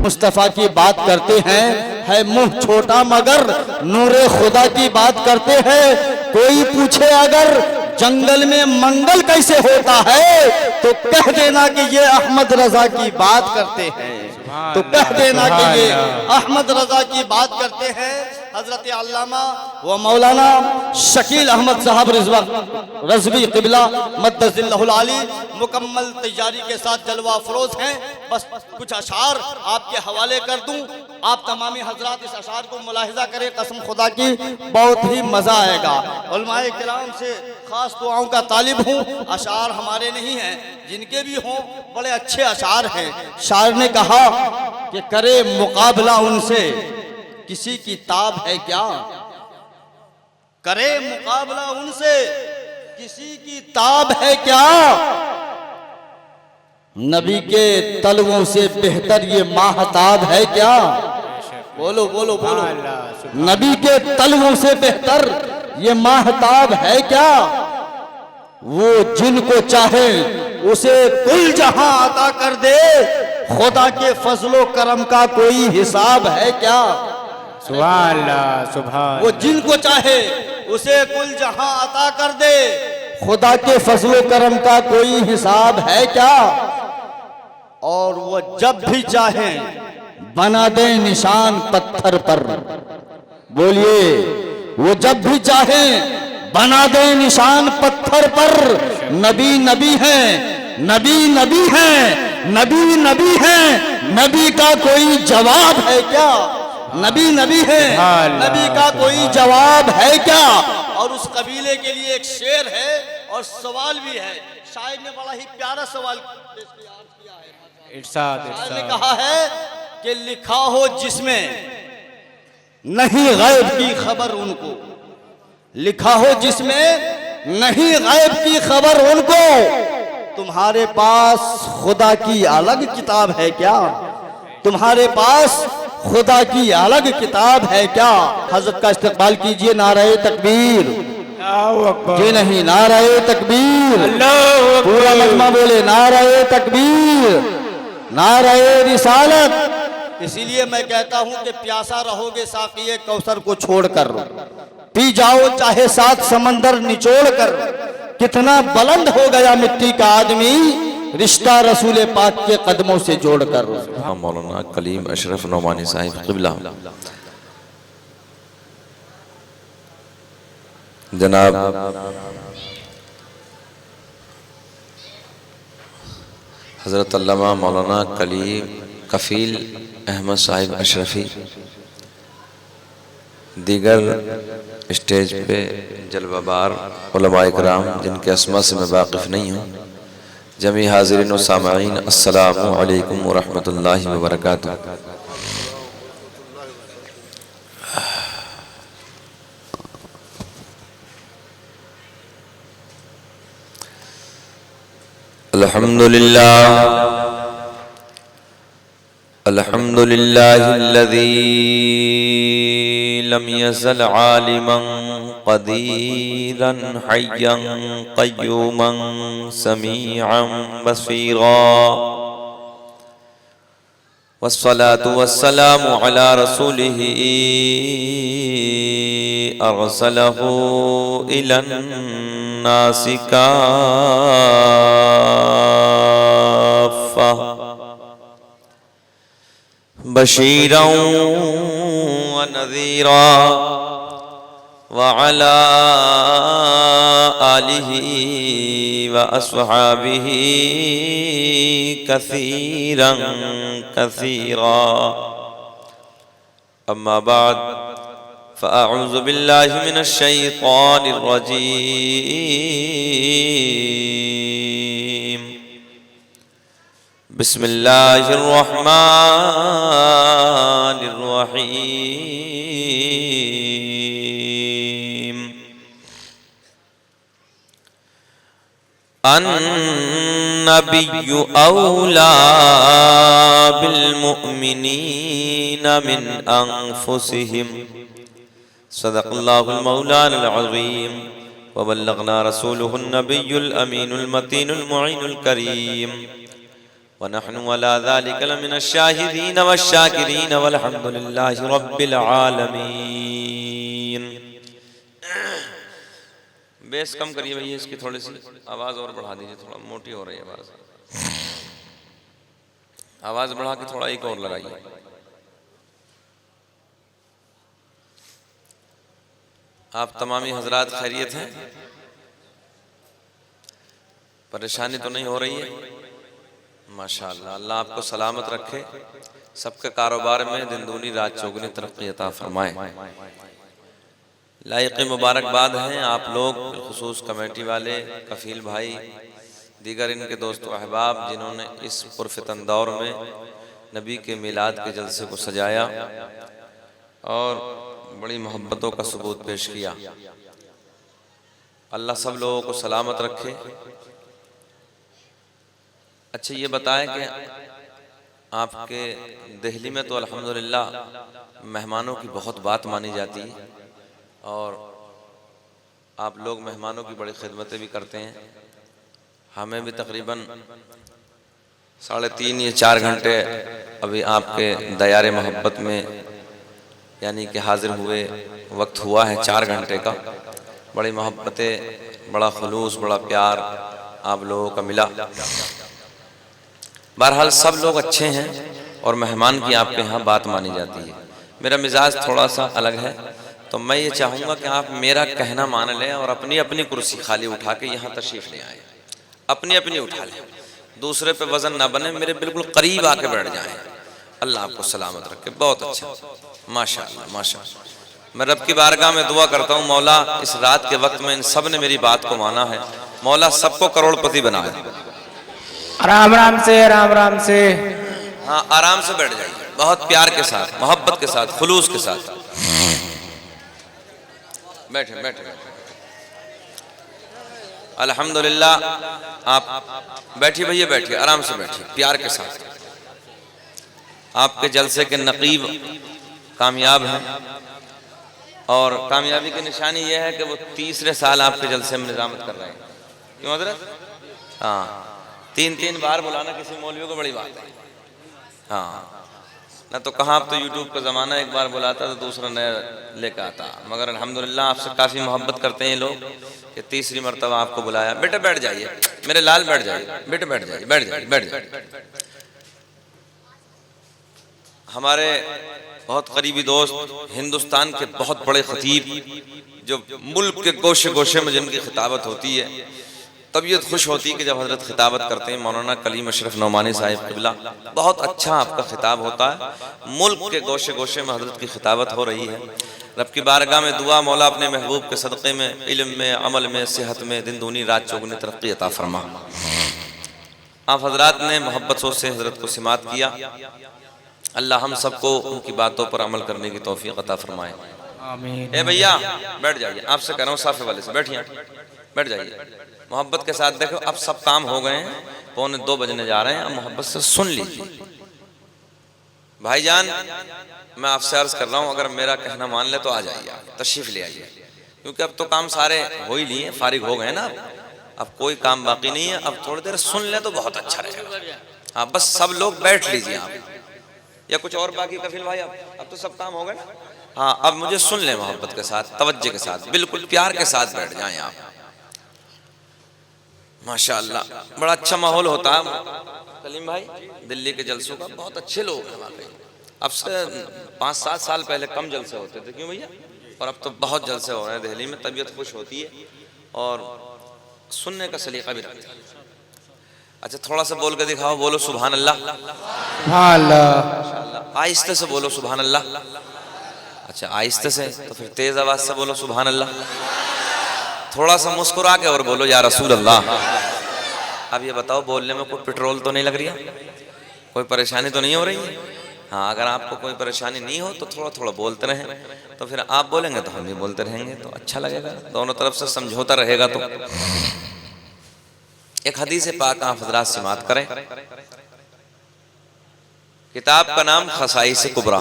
मुस्तफ़ा की बात करते हैं, है मुंह छोटा मगर नूरे खुदा की बात करते हैं। कोई पूछे अगर जंगल में मंगल कैसे होता है, तो कह देना कि ये अहमद रजा की बात करते हैं, तो कह देना कि ये अहमद रजा की बात करते हैं। हजरत अल्लामा व मौलाना शकील अहमद साहब रज़वी क़िबला मद्दज़िल्लहुल आली मुकम्मल तैयारी के साथ जलवा फरोज हैं। बस कुछ अशार आपके हवाले कर दूं, आप तमामी हजरात इस अशार को मुलाहिज़ा करें, कसम खुदा की बहुत ही मज़ा आएगा। उलमाए किराम से ख़ास दुआओं का तालिब हूँ। अशार हमारे नहीं हैं, जिनके भी हों बड़े अच्छे अशार हैं। शायर ने कहा कि करे मुकाबला उनसे किसी की ताब है क्या, करे मुकाबला उनसे किसी की ताब है क्या, नबी के तलवों से बेहतर ये माहताब है क्या। बोलो बोलो बोलो, नबी के तलवों से बेहतर ये माहताब है क्या। वो जिनको चाहे उसे कुल जहां अता कर दे, खुदा के फजलो करम का कोई हिसाब है क्या। सुभान अल्लाह सुभान। वो जिनको चाहे उसे कुल जहां अता कर दे, खुदा के फजलो करम का कोई हिसाब है क्या। और वो जब भी चाहे बना दे निशान पत्थर पर। बोलिए, वो जब भी चाहे बना दे निशान पत्थर पर। नबी नबी है, नबी नबी है, नबी नबी है, नबी का कोई जवाब है क्या। नबी नबी है, नबी का कोई जवाब है क्या। और उस कबीले के लिए एक शेर है और सवाल भी है। शायर ने बड़ा ही प्यारा सवाल किया है। शायर ने कहा है कि लिखा हो जिसमें नहीं गैब की खबर उनको, लिखा हो जिसमें नहीं गैब की खबर उनको, तुम्हारे पास खुदा की अलग किताब है क्या। तुम्हारे पास खुदा की अलग किताब है क्या। हजरत का इस्तकबाल कीजिए, नारे तकबीर। जी नहीं, नारे तकबीर। पूरा मजमा बोले नारे तकबीर, नारे रिसालत। इसीलिए मैं कहता हूं कि प्यासा रहोगे साक़िए कौसर को छोड़कर, पी जाओ चाहे 7 समंदर निचोड़ कर। कितना बुलंद हो गया मिट्टी का आदमी, रिश्ता रसूल पाक के कदमों से जोड़कर। मौलाना कलीम अशरफ नौमानी साहिब क़िबला, जनाब हज़रत अल्लामा मौलाना कलीम कफ़ील अहमद साहिब अशरफी, दीगर स्टेज पे जलवाबार उलमाए किराम जिनके अस्मा से मैं वाकिफ़ नहीं हूँ, जमी हाज़िरीन व सामाईन, अस्सलामु अलैकुम व रहमतुल्लाहि व बरकातुहू। अल्हम्दुलिल्लाह अल्हम्दुलिल्लाहिल्लज़ी लम यज़ल आलिमन क़दीरन हय्यन क़य्यूमन समीअन बसीरा, वस्सलातु वस्सलामु अला रसूलिही अरसलहू इलन नासि काफ़्फ़ा बशीरन व नज़ीरा, व अला आलिही व अस्हाबिही कसीरन कसीरा। अम्मा बाद फ़अऊज़ु बिल्लाहि मिनश शैतानिर रजीम। बिस्मिल्लाहिर रहमानिर रहीम। अन्नबिय्यु औला बिल मुअमिनीन मिन अनफुसिहिम, सदक़ल्लाहुल मौलानुल अज़ीम व बल्लगना रसूलुहुन नबियुल अमीनुल मतीनुल मुईनुल करीम। वनहनु अला ज़ालिका लमिनश शाहिदीन वश्शाकिरीन वल्हम्दुलिल्लाहि रब्बिल आलमीन। बेस कम करिए भैया, इसकी थोड़ी सी आवाज़ और बढ़ा दीजिए, थोड़ा मोटी हो रही है आवाज़। आवाज़ बढ़ा के थोड़ा एक और लगाइए। आप तमामी हजरात खैरियत हैं? परेशानी तो नहीं हो रही है? माशाअल्लाह, अल्लाह आपको सलामत रखे, सबके कारोबार में दिन दूनी रात चौगुनी तरक्की अता फरमाए। लायक मुबारकबाद हैं आप लोग, खुसूस कमेटी वाले, कफील भाई, दीगर इनके दोस्तों अहबाब, जिन्होंने इस पुरफितन दौर में नबी के मिलाद के जलसे को सजाया और बड़ी मोहब्बतों का सबूत पेश किया। अल्लाह सब लोगों को सलामत रखे। अच्छा, ये बताएं कि आपके दिल्ली में तो अल्हम्दुलिल्लाह मेहमानों की बहुत बात मानी जाती है और आप लोग मेहमानों की बड़ी खिदमतें भी करते हैं। हमें भी तकरीबन 3.5 या 4 घंटे अभी आपके दयारे मोहब्बत में यानी कि हाजिर हुए वक्त हुआ है 4 घंटे का। बड़ी मोहब्बतें, बड़ा खुलूस, बड़ा प्यार आप लोगों का मिला। बहरहाल सब लोग अच्छे हैं और मेहमान की आपके यहाँ बात मानी जाती है। मेरा मिजाज थोड़ा सा अलग है, तो मैं ये चाहूँगा कि आप मेरा कहना मान लें और अपनी अपनी कुर्सी खाली उठा के यहाँ तशरीफ़ ले आए। अपनी अपनी उठा लें, दूसरे पे वज़न ना बने, मेरे बिल्कुल करीब आके बैठ जाएं। अल्लाह आपको सलामत रखे। बहुत अच्छा, माशाअल्लाह माशाअल्लाह। मैं रब की बारगाह में दुआ करता हूँ, मौला इस रात के वक्त में इन सब ने मेरी बात को माना है, मौला सबको करोड़पति बनाए। राम राम से, राम राम से। हाँ, आराम से बैठ जाइए, बहुत प्यार के साथ, मोहब्बत के साथ, खुलूस के साथ बैठे बैठे बैठे। अल्हम्दुलिल्लाह, आप बैठिए भैया, बैठिए, आराम से बैठिए, प्यार के साथ। आपके जलसे के नकीब कामयाब हैं और कामयाबी की निशानी यह है कि वो 3रे साल आपके जलसे में निजामत कर रहे हैं। क्यों हज़रत? हाँ, 3 बार बुलाना किसी मौलवी को बड़ी बात है। हाँ, ना तो कहाँ, अब तो यूट्यूब का ज़माना, एक बार बुलाता तो दूसरा नया लेकर आता। मगर अल्हम्दुलिल्लाह आपसे काफ़ी मोहब्बत करते हैं लोग कि 3री मरतबा आपको बुलाया। बेटे बैठ जाइए, मेरे लाल बैठ जाइए, बेटे बैठ जाइए, बैठ जाइए, बैठ जाइए। हमारे बहुत करीबी दोस्त, हिंदुस्तान के बहुत बड़े खतीब, जो मुल्क के गोशे गोशे में जिनकी खिताबत होती है, तबीयत खुश होती है कि जब हजरत खिताबत करते हैं। मौलाना कलीम अशरफ नौमानी साहिब क़िबला, बहुत अच्छा आपका खिताब होता है। मुल्क के गोशे गोशे में हजरत की खिताबत हो रही है। रब की बारगाह में दुआ, मौला अपने महबूब के सदक़े में, इल्म में, अमल में, सेहत में दिन दूनी रात चौगुनी तरक्की अता फरमा। आप हजरात ने मोहब्बत सोच से हजरत को सिमात किया। अल्लाह हम सबको उनकी बातों पर अमल करने की तौफीक अता फरमाए। आमीन। ए भैया बैठ जाइए, आपसे कह रहा हूँ साफे वाले से बैठिए, बैठ जाइए मोहब्बत के साथ। देखो अब सब काम हो गए हैं, 1:45 बजने जा रहे हैं, अब मोहब्बत से सुन लीजिए। भाईजान, मैं आपसे अर्ज कर रहा हूँ, अगर मेरा कहना मान ले तो आ जाइए, तशरीफ ले आइए, क्योंकि अब तो काम सारे हो ही लिए, फारिग हो गए ना, अब कोई काम बाकी नहीं है। अब थोड़ी देर सुन ले तो बहुत अच्छा रहेगा। हाँ, बस सब लोग बैठ लीजिए आप, या कुछ और बाकी कफिल भाई? अब तो सब काम हो गए। हाँ, अब मुझे सुन ले मोहब्बत के साथ, तवज्जो के साथ, बिल्कुल प्यार के साथ बैठ जाएं आप। माशाअल्लाह, बड़ा अच्छा माहौल होता है। कलीम भाई, दिल्ली के जलसों का बहुत अच्छे लोग हैं वाकई। अब से 5-7 साल पहले कम जलसे होते थे, क्यों भैया? और अब तो बहुत जलसे हो रहे हैं दिल्ली में। तबीयत खुश होती है और सुनने का सलीका भी रखते हैं। अच्छा, थोड़ा सा बोल के दिखाओ, बोलो सुभान अल्लाह। सुभान अल्लाह। आहिस्ते से बोलो सुभान अल्लाह। अच्छा, आहिस्ते से, तो फिर तेज आवाज से बोलो सुभान अल्लाह। थोड़ा सा मुस्कुरा के और बोलो या रसूल अल्लाह। अब ये बताओ, बोलने में कोई पेट्रोल तो नहीं लग रही है? कोई परेशानी तो नहीं हो रही है? हाँ, अगर आपको कोई परेशानी नहीं हो तो थोड़ा थोड़ा बोलते रहें, तो फिर आप बोलेंगे तो हम भी बोलते रहेंगे, तो अच्छा लगेगा, दोनों तरफ से समझौता रहेगा। तो एक हदीस पाक आप हज़रात समाअत करें। किताब का नाम खसाइस कुबरा।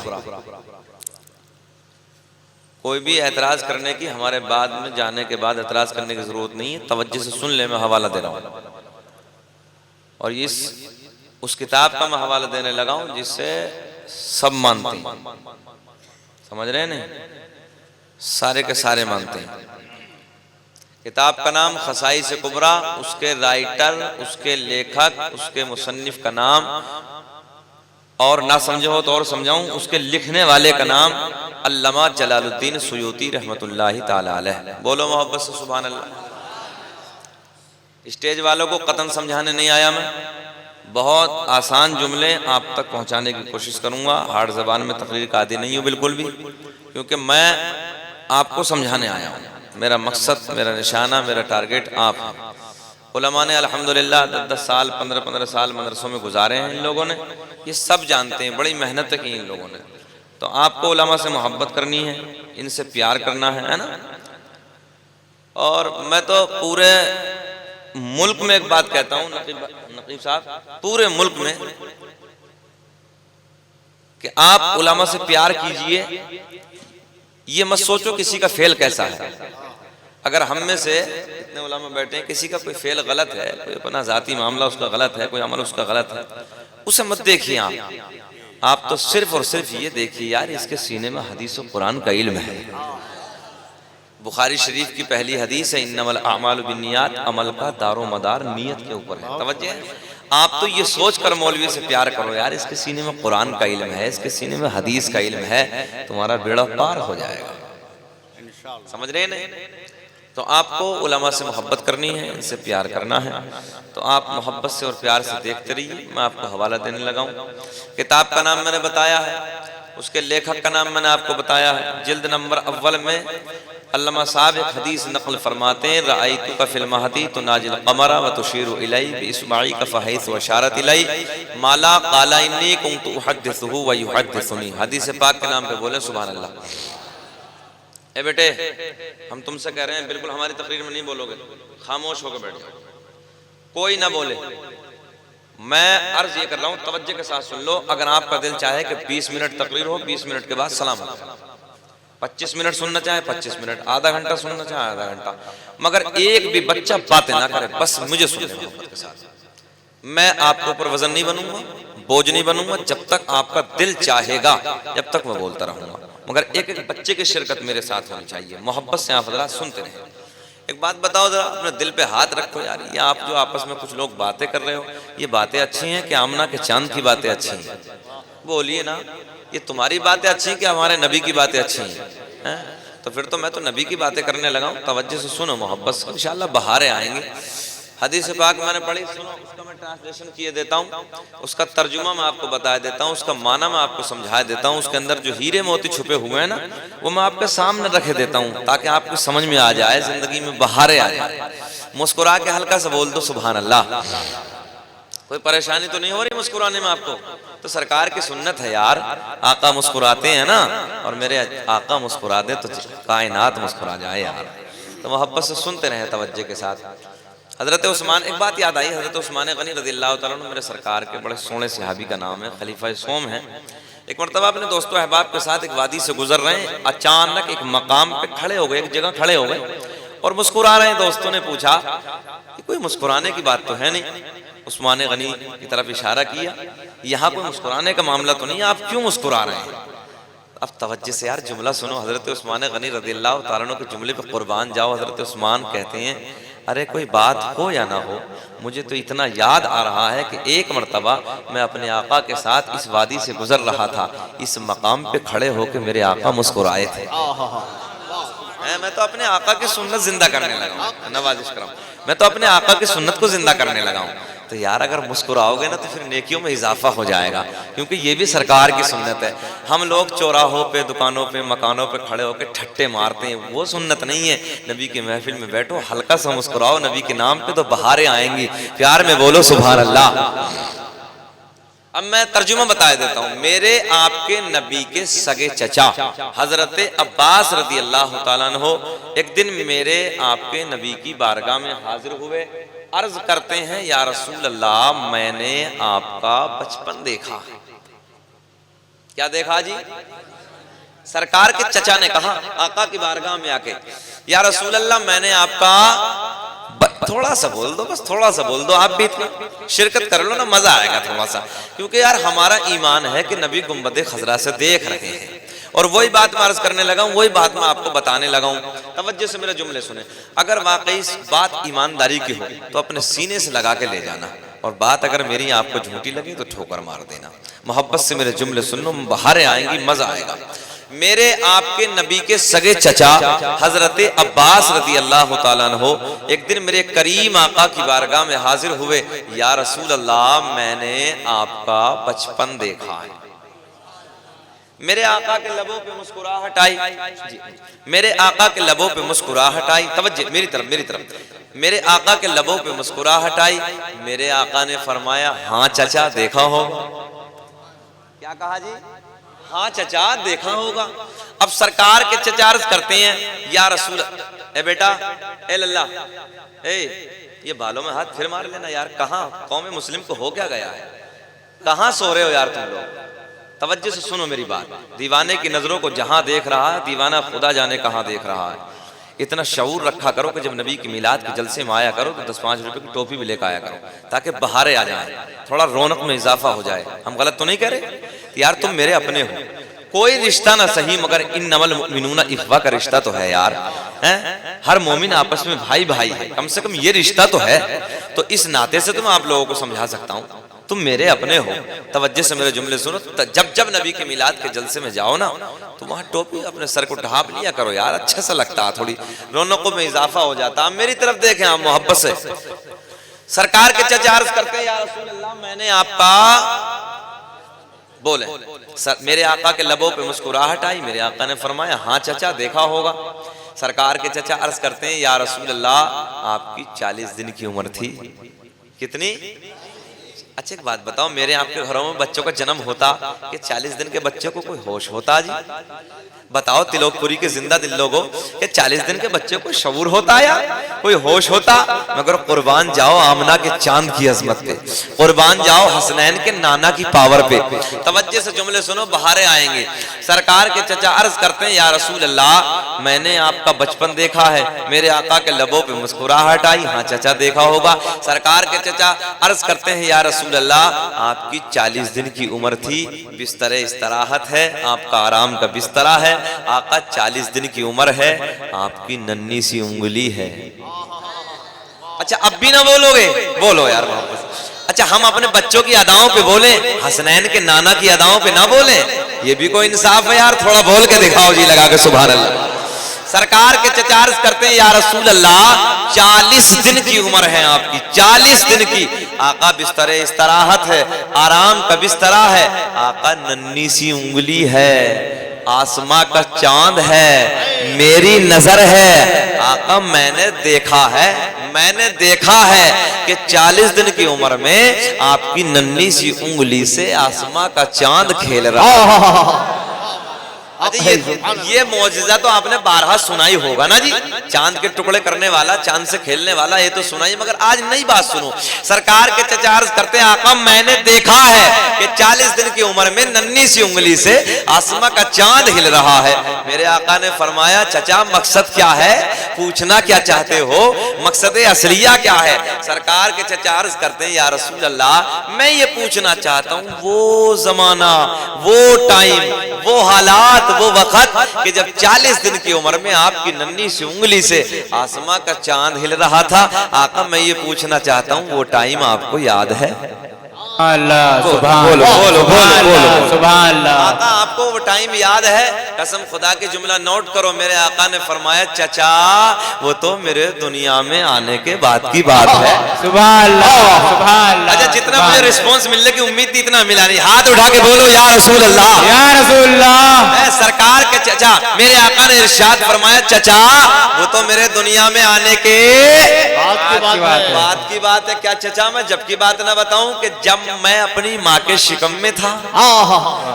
कोई भी एतराज करने की, हमारे बाद में जाने के बाद एतराज करने की जरूरत नहीं है, तवज्जो से सुन ले, मैं हवाला दे रहा हूँ। और इस उस किताब का मैं हवाला देने लगा हूं जिससे सब मानते हैं, समझ रहे हैं नहीं, सारे के सारे मानते हैं। किताब का नाम खसाइस कुबरा, उसके राइटर, उसके लेखक, उसके मुसन्निफ का नाम, और ना समझे हो तो और समझाऊं, उसके लिखने वाले का नाम अल्लामा जलालुद्दीन सुयूती रहमतुल्लाहि ताला अलैह। बोलो मोहब्बत से सुभान अल्लाह। स्टेज वालों को कतन समझाने नहीं आया मैं, बहुत आसान जुमले आप तक पहुंचाने की कोशिश करूंगा। हार्ड ज़बान में तकरीर का आदी नहीं हूं बिल्कुल भी, क्योंकि मैं आपको समझाने आया हूं। मेरा मकसद, मेरा निशाना, मेरा टारगेट आप। उलमा ने अल्हम्दुलिल्लाह 10 साल 15 साल मदरसों में गुजारे हैं इन लोगों ने, ये सब जानते हैं, बड़ी मेहनत की इन लोगों ने। तो आपको उलमा से मोहब्बत करनी है, इनसे प्यार करना है ना। और मैं तो पूरे मुल्क में एक बात कहता हूं नकीब साहब, पूरे मुल्क में कि आप उलमा से प्यार कीजिए, ये मत सोचो किसी का फेल कैसा है। अगर हम में से इतने उलमा बैठे हैं, किसी का कोई फेल गलत है, कोई अपना जाती मामला उसका गलत है, कोई अमल उसका गलत है, उसे मत देखिए आप तो सिर्फ और सिर्फ ये देखिए यार इसके सीने में हदीस और कुरान का इल्म है। बुखारी शरीफ की पहली हदीस है, इन्नमल अमालु बिन्नियात, अमल का दारो मदार नियत के ऊपर है। तवज्जो है। आप तो ये सोच कर मौलवी से प्यार करो यार इसके सीने में कुरान का इल्म है, इसके सीने में हदीस का इल्म है, तुम्हारा बेड़ा पार हो जाएगा। समझ रहे नहीं? तो आपको उलमा से मोहब्बत करनी है, इनसे प्यार करना है, तो आप मोहब्बत से और प्यार से देखते रहिए। मैं आपको हवाला देने लगा हूँ। किताब का नाम मैंने बताया है, उसके लेखक का नाम मैंने आपको बताया है। जिल्द नंबर अव्वल में अल्लामा साहब एक हदीस नकल फरमाते हैं, रअयतु का फिल महदी तुनाजिल कमरा व तुशीरु इलैहि बिइस्बाई का फहैस व इशारत इलैहि माला क़ाला इन्नी कुन्तु उहद्दिसुहु व युहद्दिसुनी। हदीस पाक के नाम पे बोले सुभान अल्लाह। ए बेटे, हम तुमसे कह रहे हैं बिल्कुल हमारी तकरीर में नहीं बोलोगे, खामोश होकर बैठ जाओ, कोई ना बोले। मैं अर्ज ये कर रहा हूं, तवज्जो के साथ सुन लो। अगर आपका दिल चाहे कि 20 मिनट तकरीर हो, 20 मिनट के बाद सलाम हो, 25 मिनट सुनना चाहे 25 मिनट, आधा घंटा सुनना चाहे आधा घंटा, मगर एक भी बच्चा बातें ना करे, बस मुझे सुनने मोहब्बत के साथ। मैं आपके ऊपर वजन नहीं बनूंगा, बोझ नहीं बनूंगा, जब तक आपका दिल चाहेगा जब तक मैं बोलता रहूंगा, मगर एक एक बच्चे की शिरकत मेरे साथ होनी चाहिए। मोहब्बत से आप हज़रात सुनते रहें। एक बात बताओ जरा, अपने दिल पे हाथ रखो यार, ये आप जो आपस में कुछ लोग बातें कर रहे हो, ये बातें अच्छी हैं कि आमना के चांद की बातें अच्छी हैं? बोलिए ना, ये तुम्हारी बातें अच्छी हैं कि हमारे नबी की बातें अच्छी हैं? तो फिर तो मैं तो नबी की बातें करने लगा हूँ। तवज्जो से सुनो, मोहब्बत से, इंशाअल्लाह बहारें आएंगे। हदीस पाक मैंने पढ़ी, सुनो, उसका मैं ट्रांसलेशन किए देता हूँ, उसका तर्जुमा मैं आपको बता देता हूँ, उसका माना मैं आपको समझा देता हूँ, उसके अंदर जो हीरे मोती छुपे हुए हैं ना, वो मैं आपके सामने रखे देता हूँ ताकि आपको समझ में आ जाए, जिंदगी में बहारें आ जाए। मुस्कुरा के हल्का सा बोल दो सुभान अल्लाह। कोई परेशानी तो नहीं हो रही मुस्कुराने में आपको? तो सरकार की सुन्नत है यार, आका मुस्कुराते हैं ना, और मेरे आका मुस्कुरा दे तो कायनात मुस्कुरा जाए यार। तो मोहब्बत से सुनते रहे तवज्जो के साथ। हज़रत उस्मान, एक बात याद आई, हज़रत उस्मान गनी रज़ियल्लाहु तआला अन्हु मेरे सरकार के बड़े सोने सहाबी का नाम है, खलीफा सोम है। एक मरतबा अपने दोस्तों अहबाब के साथ एक वादी से गुजर रहे हैं, अचानक एक मकाम पे खड़े हो गए, एक जगह खड़े हो गए और मुस्कुरा रहे हैं। दोस्तों ने पूछा कि कोई मुस्कुराने की बात तो है नहीं। उस्मान गनी की तरफ इशारा किया, यहाँ कोई मुस्कुराने का मामला तो नहीं है, आप क्यों मुस्कुरा रहे हैं? अब तवज्जो से यार जुमला सुनो, हज़रत उस्मान गनी रज़ियल्लाहु तआला अन्हु के जुमले पे कुर्बान जाओ। हज़रत उस्मान कहते हैं, अरे कोई बात हो या ना हो, मुझे तो इतना याद आ रहा है कि एक मरतबा मैं अपने आका के साथ इस वादी से गुजर रहा था, इस मकाम पे खड़े होकर मेरे आका मुस्कुराए थे। मैं तो अपने आका की सुन्नत जिंदा करने लगा हूँ, नवाजिश कराऊं, मैं तो अपने आका की सुन्नत को जिंदा करने लगा हूँ। तो यार अगर मुस्कुराओगे ना तो फिर नेकियों में इजाफा हो जाएगा, क्योंकि ये भी सरकार की सुन्नत है। हम लोग चौराहों पे, दुकानों पे, मकानों पे खड़े होकर ठट्टे मारते हैं, वो सुन्नत नहीं है। नबी की महफिल में बैठो, हल्का सा मुस्कुराओ नबी के नाम पे, तो बहारें आएंगी। प्यार में बोलो सुभान अल्लाह। अब मैं तर्जुमा बता देता हूँ। मेरे आपके नबी के सगे चचा हजरत अब्बास रज़ी अल्लाह तआला अन्हु एक दिन मेरे आपके नबी की बारगाह में हाजिर हुए। अर्ज करते हैं, या रसूल अल्लाह, मैंने आपका बचपन देखा। क्या देखा जी? सरकार के चचा ने कहा आका की बारगाह में आके, या रसूल अल्लाह, मैंने आपका थोड़ा सा बोल दो, बस थोड़ा सा बोल दो, आप भी इतना शिरकत कर लो ना, मजा आएगा थोड़ा सा। क्योंकि यार हमारा ईमान है कि नबी गुंबद खजरा से देख रहे हैं, और वही बात मैं अर्ज करने लगा हूं, वही बात मैं आपको बताने लगा हूं। तवज्जो से मेरे जुमले सुने। अगर वाकई बात ईमानदारी की हो तो अपने सीने से लगा के ले जाना, और बात अगर मेरी आपको झूठी लगे तो ठोकर मार देना। मोहब्बत से मेरे जुमले सुन लो, बहारें आएंगी, मजा आएगा। मेरे आपके नबी के सगे चचा हजरत अब्बास रजी अल्लाह तआला अन्हो एक दिन मेरे करीम आका की बारगाह में हाजिर हुए। या रसूल अल्लाह, मैंने आपका बचपन देखा है। मेरे आका के लबों पे मुस्कुराहट आई, मेरे आका के लबों पे मुस्कुराहट आई। तवज्जो मेरी तरफ, मेरी तरफ। मेरे आका के लबों पे मुस्कुराहट आई। मेरे आका ने फरमाया, हाँ चचा देखा हो। क्या कहा जी? हाँ चचा देखा होगा। अब सरकार के चचा अर्ज करते हैं, या रसूल, ए बेटा, ए लल्ला, ए ये बालों में हाथ फिर मार लेना यार, कहाँ कौम मुस्लिम को हो क्या गया है, कहाँ सो रहे हो यार तुम लोग। तवज्जो से सुनो मेरी बात। दीवाने की नजरों को जहां देख रहा है, दीवाना खुदा जाने कहां देख रहा है। इतना शऊर रखा करो कि जब नबी की मिलाद के जलसे में आया करो तो 10-5 रुपए की टोपी भी लेकर आया करो, ताकि बहारे आ जाए, थोड़ा रौनक में इजाफा हो जाए। हम गलत तो नहीं कह रहे यार, तुम मेरे अपने हो। कोई रिश्ता ना सही मगर इन्नमल मुमिनूना इख्वा का रिश्ता तो है यार, हैं? हर मोमिन आपस में भाई भाई है, कम से कम ये रिश्ता तो है। तो इस नाते से तो मैं आप लोगों को समझा सकता हूँ, तुम मेरे अपने हो। तवज्जो से मेरे जुमले सुनो। जब जब नबी के मिलाद के जलसे में जाओ ना, तो वहां टोपी अपने सर को ढाप लिया करो यार, अच्छा सा लगता, थोड़ी रौनकों में इजाफा हो जाता। मेरी तरफ देखें आप मोहब्बत से। सरकार के चचा अर्ज करते हैं, या रसूल अल्लाह, मैंने आपका, बोले मेरे आका के लबों पे मुस्कुराहट आई। मेरे आका ने फरमाया, हाँ चचा देखा होगा। सरकार के चचा अर्ज करते हैं, या रसूल अल्लाह, आपकी 40 दिन की उम्र थी। कितनी? अच्छा एक बात बताओ, मेरे आपके घरों में बच्चों का जन्म होता कि 40 दिन के बच्चे को कोई होश होता जी? बताओ तिलोकपुरी के जिंदा दिल लोगों, कि 40 दिन के बच्चे को शऊर होता या कोई होश होता? मगर कुर्बान जाओ आमना के चांद की अजमत पे, कुर्बान जाओ हसनैन के नाना की पावर पे। तवज्जो से जुमले सुनो, बहारे आएंगे। सरकार के चचा अर्ज करते हैं, या रसूल अल्लाह, मैंने आपका बचपन देखा है। मेरे आका के लबों पे मुस्कुराहट आई। हाँ चचा देखा होगा। सरकार के चचा अर्ज करते हैं, या रसूल अल्लाह, आपकी 40 दिन की उम्र थी, बिस्तर इस्तराहत है, आपका आराम का बिस्तरा है। आका 40 दिन की उम्र है, आपकी नन्ही सी उंगली है। अच्छा अब भी ना बोलोगे? बोलो यार मोहब्बत। अच्छा हम अपने बच्चों की अदाओं पे बोले, हसनैन के नाना की अदाओं पे ना बोले? ये भी कोई इंसाफ है यार? थोड़ा बोल के दिखाओ जी, लगा के सुभान अल्लाह। सरकार के चचा अर्ज करते हैं, या रसूल अल्लाह, 40 दिन की उम्र है आपकी, 40 दिन की। आका बिस्तर इस्तराहत है, आराम का बिस्तरा है। आका नन्ही सी उंगली है, आसमां का चांद है, मेरी नजर है। आका मैंने देखा है, मैंने देखा है कि 40 दिन की उम्र में आपकी नन्ही सी उंगली से आसमां का चांद खेल रहा है। अच्छा ये मौजिजा तो आपने 12 सुनाई होगा ना जी, चांद के टुकड़े करने वाला, चांद से खेलने वाला, ये तो सुनाई, मगर आज नई बात सुनो। सरकार के चचा अर्ज करते हैं, आका मैंने देखा है कि 40 दिन की उम्र में नन्ही सी उंगली से आसमां का चांद हिल रहा है। मेरे आका ने फरमाया, चचा मकसद क्या है, पूछना क्या चाहते हो, मकसद असलिया क्या है? सरकार के चचा अर्ज करते हैं, या रसूल अल्लाह, मैं ये पूछना चाहता हूँ, वो जमाना, वो टाइम, वो हालात, वो वक्त कि जब 40 दिन की उम्र में आपकी नन्ही सी उंगली से आसमां का चांद हिल रहा था। आका मैं ये पूछना चाहता हूँ, वो टाइम आपको याद है? अल्लाह सुभान अल्लाह, बोलो बोलो सुभान अल्लाह। आका आपको वो टाइम याद है? कसम खुदा की जुमला नोट करो। मेरे आका ने फरमाया, चचा वो तो मेरे दुनिया में आने के बाद की बात है। सुभान अल्लाह, सुभान अल्लाह। अच्छा जितना मुझे रिस्पांस मिलने की उम्मीद थी इतना मिला नहीं। हाथ उठा के बोलो, या रसूल अल्लाह, या रसूल अल्लाह। सरकार के चचा, मेरे आका ने इरशाद फरमाया, चचा वो तो मेरे दुनिया में आने के बात की बात है। क्या चचा मैं जब की बात ना बताऊं कि जब मैं अपनी माँ के शिकम में था?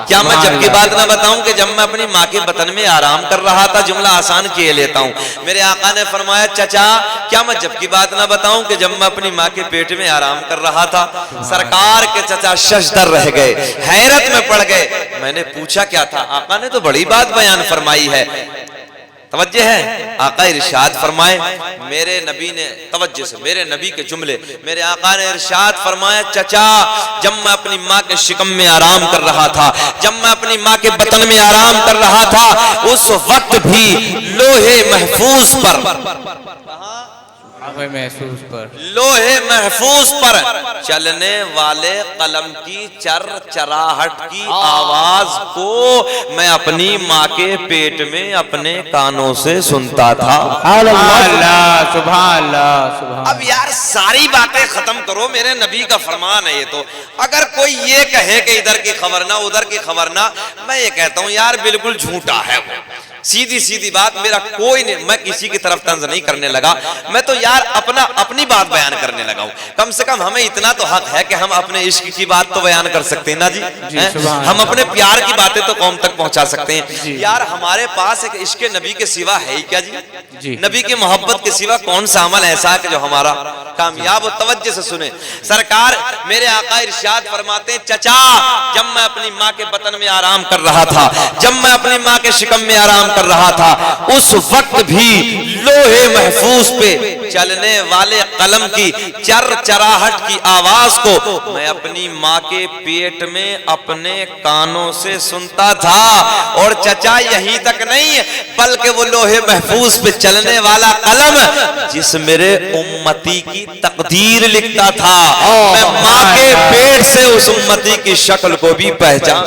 क्या मैं जब की बात ना बताऊं कि जब मैं अपनी माँ के बतन में आराम कर रहा था? जुमला आसान किए लेता हूँ। मेरे आका ने फरमाया, चचा क्या मैं जब की बात ना बताऊं कि जब मैं अपनी माँ के पेट में आराम कर रहा था? सरकार के चचा शशदर रह गए, हैरत में पड़ गए। मैंने पूछा क्या था? आका ने तो बड़ी बात बयान फरमाई है। तवज्जो है। आका इरशाद फरमाए, मेरे नबी ने, तवज्जो से, मेरे नबी के जुमले, मेरे आका ने इरशाद फरमाया, चचा जब मैं अपनी माँ के शिकम में आराम कर रहा था, जब मैं अपनी माँ के बतन में आराम कर रहा था, उस वक्त भी लोहे महफूज पर, महसूस पर, लोहे महफूज पर चलने वाले कलम की चरचराहट की आवाज को मैं अपनी माँ के पेट में अपने कानों से सुनता था। अल्लाह सुभान अल्लाह सुभान। अब यार सारी बातें खत्म करो, मेरे नबी का फरमान है ये तो। अगर कोई ये कहे कि इधर की खबर ना उधर की खबर ना, मैं ये कहता हूँ यार बिल्कुल झूठा है वो। सीधी सीधी बात, मेरा कोई नहीं, मैं किसी की तरफ तंज नहीं करने लगा, मैं तो यार अपनी बात बयान करने लगा हूं। कम से कम हमें इतना तो हक है कि हम अपने इश्क की बात तो बयान कर सकते हैं ना जी, हम अपने प्यार की बातें तो कौम तक पहुंचा सकते हैं। यार हमारे पास एक इश्क नबी के सिवा है ही क्या जी? नबी की मोहब्बत के सिवा कौन सा अमल ऐसा है कि जो हमारा कामयाब हो? तवज्जो से सुने, सरकार मेरे आका इरशाद फरमाते हैं, चचा जब मैं अपनी माँ के बतन में आराम कर रहा था, जब मैं अपनी माँ के शिकम में आराम कर रहा था, उस वक्त भी लोहे महफूज पे चलने वाले कलम की चरचराहट की आवाज को मैं अपनी माँ के पेट में अपने कानों से सुनता था। और चचा यहीं तक नहीं, बल्कि वो लोहे महफूज पे चलने वाला कलम जिस मेरे उम्मती की तकदीर लिखता था, मैं माँ के पेट से उस उम्मती की शक्ल को भी पहचान।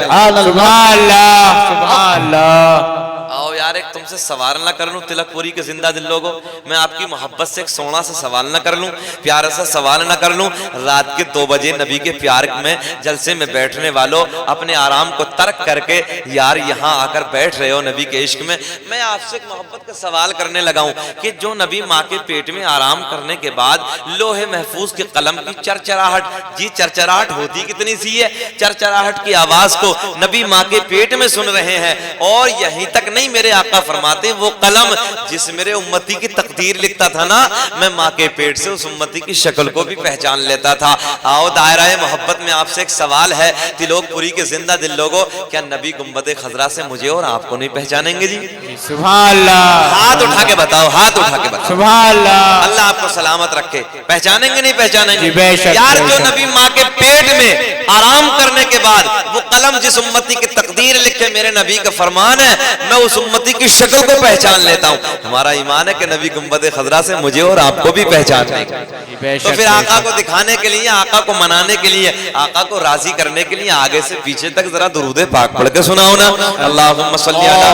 आओ यार एक तुमसे सवाल ना कर लूं, तिलकपुरी के जिंदा दिल लोगों, मैं आपकी मोहब्बत से एक सोना सा सवाल ना कर लूं, प्यार सा सवाल ना कर लूं। रात के 2 बजे नबी के प्यार में जलसे में बैठने वालों, अपने आराम को तर्क करके यार यहाँ आकर बैठ रहे हो नबी के इश्क में, मैं आपसे एक मोहब्बत का सवाल करने लगा हूं कि जो नबी माँ के पेट में आराम करने के बाद लोहे महफूज के कलम की चरचराहट, जी चरचराहट होती कितनी सी है, चरचराहट की आवाज को नबी माँ के पेट में सुन रहे हैं। और यहीं तक नहीं, मेरे आका फरमाते वो कलम जिस मेरे उम्मती की तकदीर लिखता था ना, मैं माँ के पेट से उस उम्मती की शक्ल को भी पहचान लेता था। आओ दायरा मोहब्बत में आपसे एक सवाल है, तिलोकपुरी के जिंदा दिल लोगों, क्या नबी गुंबद खजरा से मुझे और आपको नहीं पहचानेंगे जी? सुभान अल्लाह। हाथ उठा के बताओ, हाथ उठा के बताओ। सुभान अल्लाह। अल्लाह आपको सलामत रखे। पहचानेंगे नहीं पहचानेंगे? बेशक, यार जो बेशक। नबी माँ के पेट में आराम करने के बाद वो कलम जिस उम्मती की तकदीर लिखे, मेरे नबी का फरमान है, मैं उस उम्मती की शक्ल को पहचान लेता हूँ। हमारा ईमान है कि नबी गुंबद खजरा से मुझे और आपको भी पहचान लेंगे। तो फिर आका को दिखाने के लिए, आका को मनाने के लिए, आका को राजी करने के लिए आगे से पीछे तक जरा दुरूद पाक पढ़ के सुनाओ ना। अल्लाहुम्मा सल्ली अला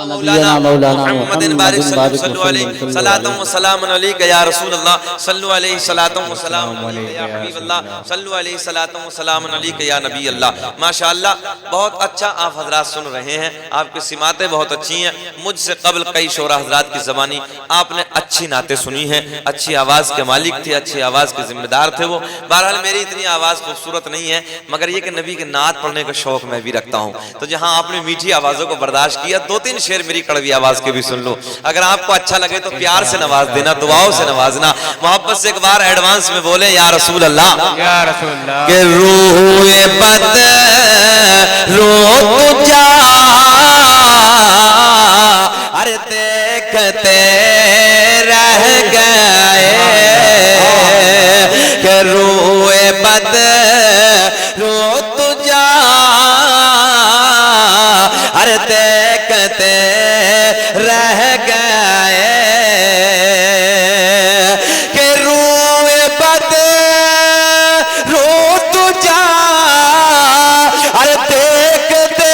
मौलाना मुहम्मद बारिक सल्लल्लाहु अलैहि सलातम व सलाम अलैका या रसूल अल्लाह, सल्लु अलैहि सलातम व सलाम अलैका या हबीब अल्लाह, सल्लु अलैहि सलातम व सलाम अलैका या नबी अल्लाह। माशाअल्लाह बहुत अच्छा आप हजरात सुन रहे हैं, आपकी सिमातें बहुत अच्छी हैं। मुझसे कबल कई शोरा हजरात की ज़बानी आपने अच्छी नातें सुनी हैं, अच्छी आवाज़ के मालिक थे, अच्छी आवाज़ के जिम्मेदार थे वो। बहरहाल मेरी इतनी आवाज़ खूबसूरत नहीं है, मगर ये कि नबी के नात पढ़ने का शौक मैं भी रखता हूँ। तो जहाँ आपने मीठी आवाज़ों को बर्दाश्त किया, 2-3 शेर मेरी कड़वी आवाज के भी सुन लो। अगर आपको अच्छा लगे तो प्यार से नवाज देना, दुआओं से नवाजना। मोहब्बत से एक बार एडवांस में बोले या रसूल अल्लाह, या रसूल अल्लाह। के रूए बद रो जा, अरे देखते रह गए, के रूए बद रो तुझा, अरे देखते रह गए, के रूए बद रो तुझा, अरे देखते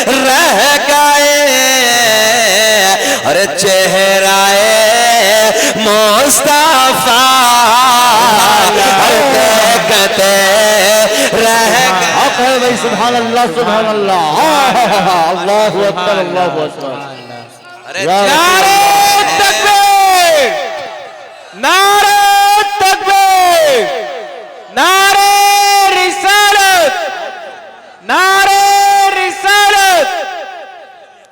रह गए, अरे चेहराए मुस्तफा, अरे देखते रह गए। भाई सुभान अल्लाह, सुभान अल्लाह, अल्लाहु अकबर, अल्लाहु अकबर। अरे नारे तकबीर, नारे तकबीर, नारे रिसालत, नारे रिसालत।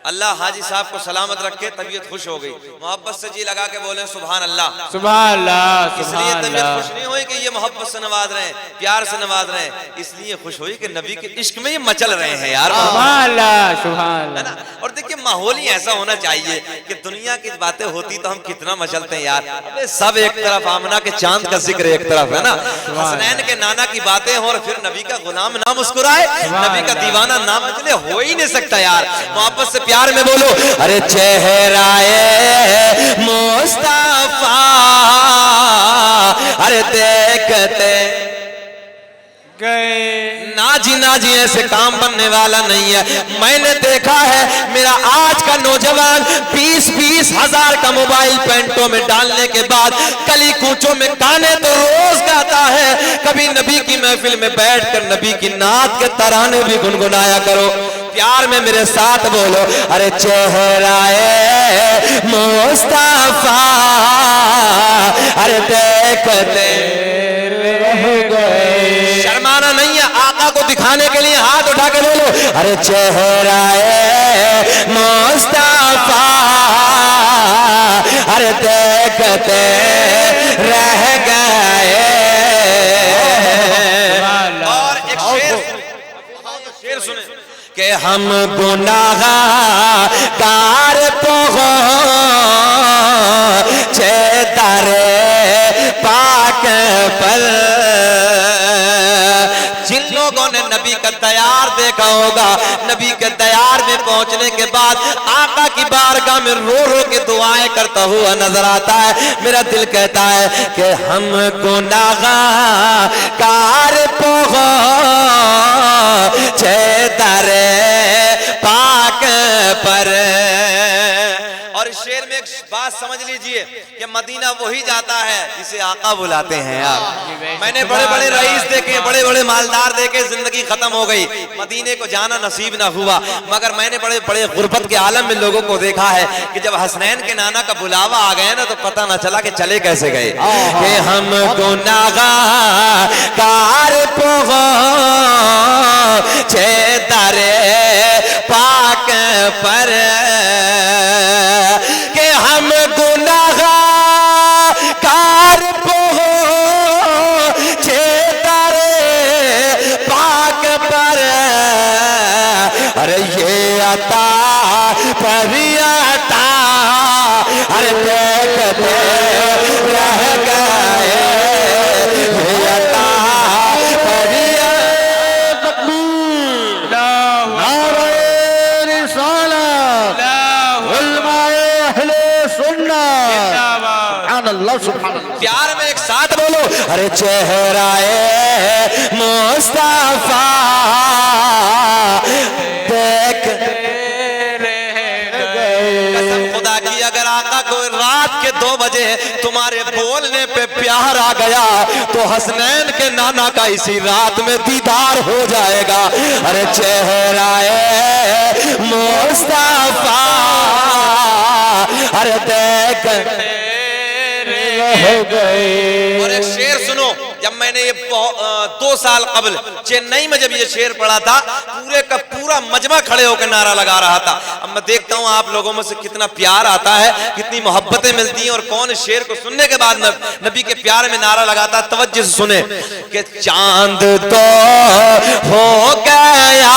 अल्लाह हाजी साहब को सलामत रखे, तबीयत खुश हो गई। मोहब्बत से जी लगा के बोले सुभान अल्लाह। सुभान अल्लाह, इसलिए सुभान तबीयत अल्लाह। खुश नहीं हुई हुई कि ये मोहब्बत से नवाज रहे हैं, प्यार से नवाज रहे हैं, इसलिए खुश हुई कि नबी के इश्क में ये मचल रहे हैं यार, सुभान अल्लाह, सुभान है ना। और देखिए माहौल ही ऐसा होना चाहिए कि दुनिया की बातें होती तो हम कितना मचलते हैं यार। अबे सब एक तरफ, आमना के चांद का जिक्र एक तरफ, है ना, हसनैन के नाना की बातें हो और फिर नबी का गुलाम ना मुस्कुराए, नबी का दीवाना ना मचले, हो ही नहीं सकता यार। मोहब्बत से प्यार में बोलो, अरे चेहराए मुस्तफा, अरे देखते गए नाजी नाजी ऐसे काम बनने वाला नहीं है। मैंने देखा है मेरा आज का नौजवान 20-20 हजार का मोबाइल पैंटों में डालने के बाद गली कूचों में गाने तो रोज गाता है, कभी नबी की महफिल में बैठकर नबी की नात के तराने भी गुनगुनाया करो। प्यार में मेरे साथ बोलो, अरे चेहराए मुस्तफा, अरे देखते शर्माना नहीं है, आका को दिखाने के लिए हाथ उठा के बोलो, अरे चेहराए मुस्तफा, अरे देखते रह गए। और एक शेर सुने कि हम गुनाहगार पहुंचे दरे पाक पर। जिन लोगों ने नबी का दयार देखा होगा, नबी के दयार में पहुंचने के बाद आका की बारगाह में रो रो के दुआएं करता हुआ नजर आता है। मेरा दिल कहता है कि हम गुनाहगार पहुंचे दरे पाक पर। और इस शेर में एक बात समझ लीजिए कि मदीना वही जाता है जिसे आका बुलाते हैं यार। मैंने बड़े बड़े रईस देखे, बड़े बड़े मालदार देखे, जिंदगी खत्म हो गई, मदीने को जाना नसीब ना हुआ, मगर मैंने बड़े बड़े गुर्बत के आलम में लोगों को देखा है कि जब हसनैन के नाना का बुलावा आ गया ना तो पता ना चला कि चले कैसे गए। कि हम गुनाहगार पहुंचे दरे पाक पर, कि हम गुनाहगार पहुंचे दरे पाक पर। अरे ये अता परियता, अरे देखते रह गए, ये अता प्यार में एक साथ बोलो, अरे चेहराए मुस्तफा देख कसम खुदा की, अगर आका को रात के 2 बजे तुम्हारे बोलने पे प्यार आ गया तो हसनैन के नाना का इसी रात में दीदार हो जाएगा। अरे चेहराए मुस्तफा, अरे देख हो गए। और एक शेर सुनो, जब मैंने ये 2 साल कबल चेन्नई में जब ये शेर पढ़ा था, पूरे का पूरा मजमा खड़े होकर नारा लगा रहा था। अब मैं देखता हूँ आप लोगों में से कितना प्यार आता है, कितनी मोहब्बतें मिलती हैं, और कौन इस शेर को सुनने के बाद नबी के प्यार में नारा लगाता है। तवज्जो से सुने कि चांद तो हो गया,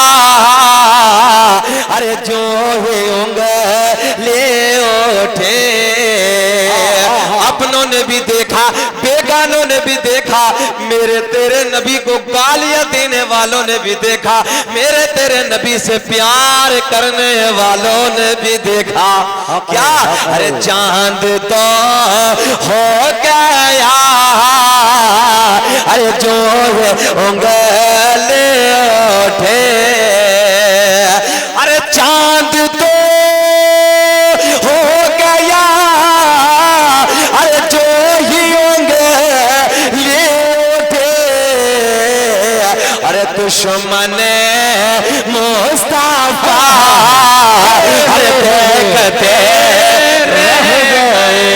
अरे जो उंगली उठे, अपनों ने भी देखा, बेगानों ने भी देखा, मेरे तेरे नबी को गालियां देने वालों ने भी देखा, मेरे तेरे नबी से प्यार करने वालों ने भी देखा। क्या? अरे चांद तो हो गया, अरे जो उंगली उठे, अरे चांद तो हो गया, अरे जो ही उंगली उठे, अरे दुश्मन मुस्तफा, अरे देखते रह गए।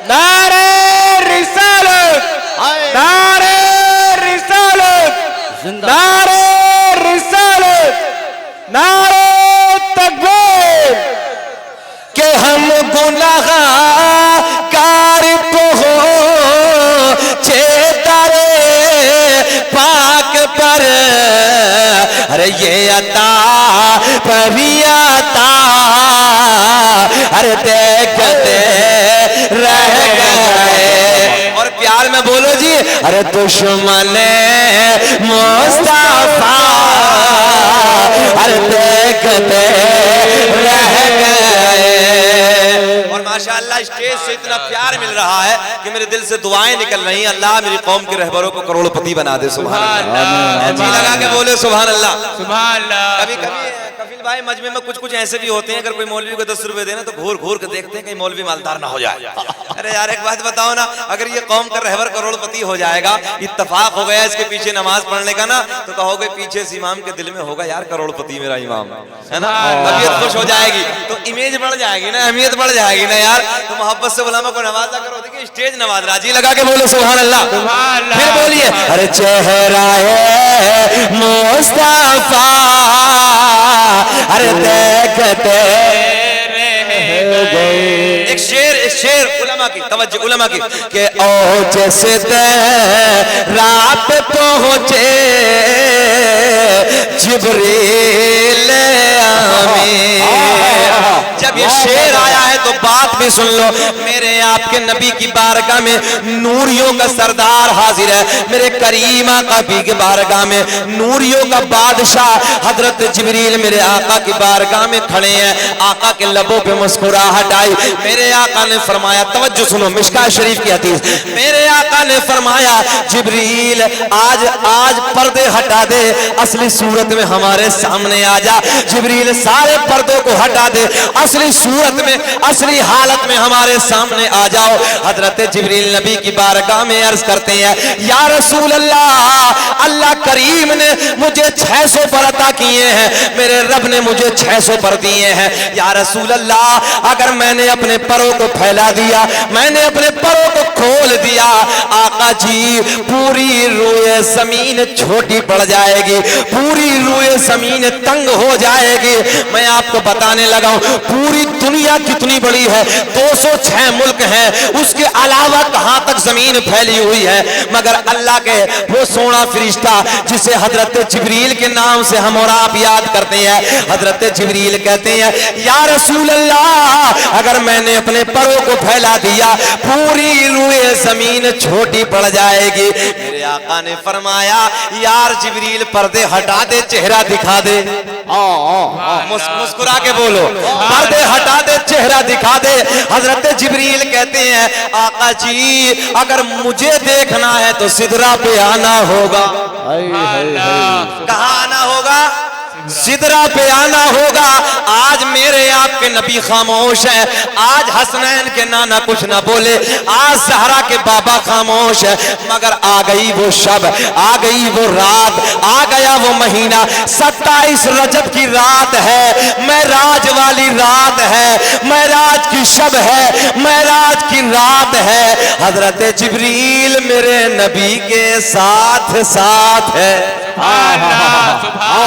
नारे रिसालत, नारे रिसालत, अरे ये अता परी अता अरे देखते रह गए। और प्यार में बोलो जी, अरे दुश्मन मुस्तफा अरे देखते रह गए। और माशाअल्लाह स्टेज से इतना प्यार मिल रहा है कि मेरे दिल से दुआएं निकल रही हैं, अल्लाह मेरी कौम के रहबरों को करोड़पति बना दे। सुभान अल्लाह, जी लगा के बोले सुभान अल्लाह, सुभान अल्लाह। कभी कभी कफिल भाई मजमे में कुछ कुछ ऐसे भी होते हैं, अगर कोई मौलवी को 10 रुपए देना तो घूर घूर के देखते हैं कहीं मौलवी मालदार ना हो जाए। अरे यार एक बात बताओ ना, अगर ये कौम का रहबर करोड़पति हो जाएगा, इत्तेफाक हो गया इसके पीछे नमाज पढ़ने का ना, तो कहोगे पीछे इस इमाम के दिल में होगा यार करोड़पति मेरा इमाम है ना, तबीयत खुश हो जाएगी, तो इमेज बढ़ जाएगी ना, अहमियत बढ़ जाएगी ना यार। तो मोहब्बत से उलमा को नवाजा करो। देखिए स्टेज नवाज रहा, जी लगा के बोलो सुभान अल्लाह, फिर बोलिए अरे चेहरा है मुस्तफा अरे देखते एक शेर उलमा की तवज्जो, उलमा की के ओ जैसे रात पहुंचे जिब्रील आमीन। जब ये शेर आया है तो बात भी सुन लो, मेरे आपके नबी की बारगाह में नूरियों का सरदार हाजिर है, मेरे करीम आका की बारगाह में नूरियों का बादशाह हजरत जिब्रील मेरे आका की बारगाह में खड़े हैं। आका के लबों पे मुस्कुराहट आई, मेरे आका ने फरमाया, तवज्जो सुनो मिशकात शरीफ की हदीस, मेरे आका ने फरमाया जिब्रील आज पर्दे हटा दे, असली सूरत में हमारे सामने आ जा। जिब्रील सारे पर्दों को हटा दे, असली सूरत में असली हालत में हमारे सामने आ जाओ। हजरत जिब्रील नबी की बारगाह में अर्ज करते हैं, या रसूल अल्लाह, अल्लाह करीम ने मुझे 600 पर अता किए हैं, मेरे रब ने मुझे 600 पर दिए हैं। या रसूल अल्लाह, अगर मैंने अपने परों को फैला दिया, मैंने अपने परों को खोल दिया, आका जी पूरी रूए जमीन छोटी पड़ जाएगी, पूरी रूए जमीन तंग हो जाएगी। मैं आपको बताने लगा हूं पूरी दुनिया कितनी बड़ी है, 206 मुल्क हैं, उसके अलावा कहां तक जमीन फैली हुई है, मगर अल्लाह के वो सोना फरिश्ता जिसे हजरत जिब्रील के नाम से हम और आप याद करते हैं, हजरत जिब्रील कहते हैं, या रसूल अल्लाह, अगर मैंने अपने परों को फैला दिया, पूरी रूए जमीन छोटी पड़ जाएगी। मेरे आका ने फरमाया, यार जिब्रील पर्दे हटा दे, चेहरा दिखा दे, मुस्कुरा के बोलो, पर्दे हटा दे, चेहरा दिखा दे। हजरत जिब्रील कहते हैं, आका जी अगर मुझे देखना है तो सिदरा पे आना होगा। कहाँ आना होगा? सिदरा पे आना होगा। आज मेरे आपके नबी खामोश है, आज हसनैन के नाना कुछ ना बोले, आज सहरा के बाबा खामोश है, मगर आ गई वो शब, आ गई वो रात, आ गया वो महीना, 27 रजब की रात है, महराज वाली रात है, महराज की शब है, महराज की रात है। हजरत जिब्रील मेरे नबी के साथ साथ है,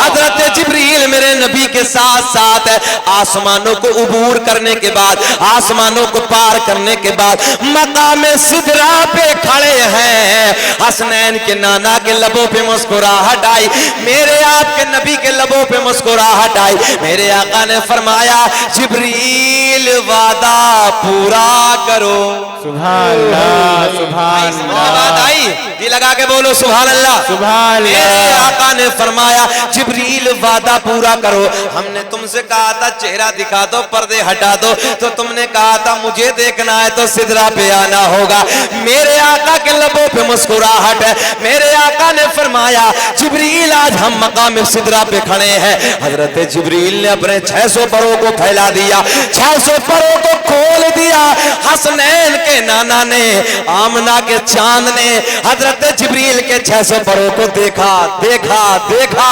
हजरत जिब्रील मेरे नबी के साथ साथ है। आसमानों को उबूर करने के बाद, आसमानों को पार करने के बाद मकाम सिदरा पे खड़े हैं। हसनैन के नाना के लबों पे मुस्कुराहट आई, मेरे आपके नबी के लबों पे मुस्कुराहट आई। मेरे आका ने फरमाया, जिब्रील वादा पूरा करो। सुभान अल्लाह, सुभान अल्लाह। बात आई, दिल लगा के बोलो सुभान अल्लाह, सुभान अल्लाह। आका ने फरमाया, जिब्रील वादा पूरा करो। हमने तुमसे कहा था चेहरा दिखा दो, पर्दे हटा दो, तो तुमने कहा था मुझे देखना है तो सिदरा पे आना होगा। मेरे आका के लबों पे मुस्कुराहट है। मेरे आका ने फरमाया, जिब्रील आज हम मकाम सिदरा पे खड़े हैं। हजरत जिब्रील ने अपने 600 परों को फैला दिया, 600 परों को खोल दिया। हसनैन के नाना ने, आमना के चांद ने हजरत जिब्रील के 600 परों को देखा, देखा, देखा।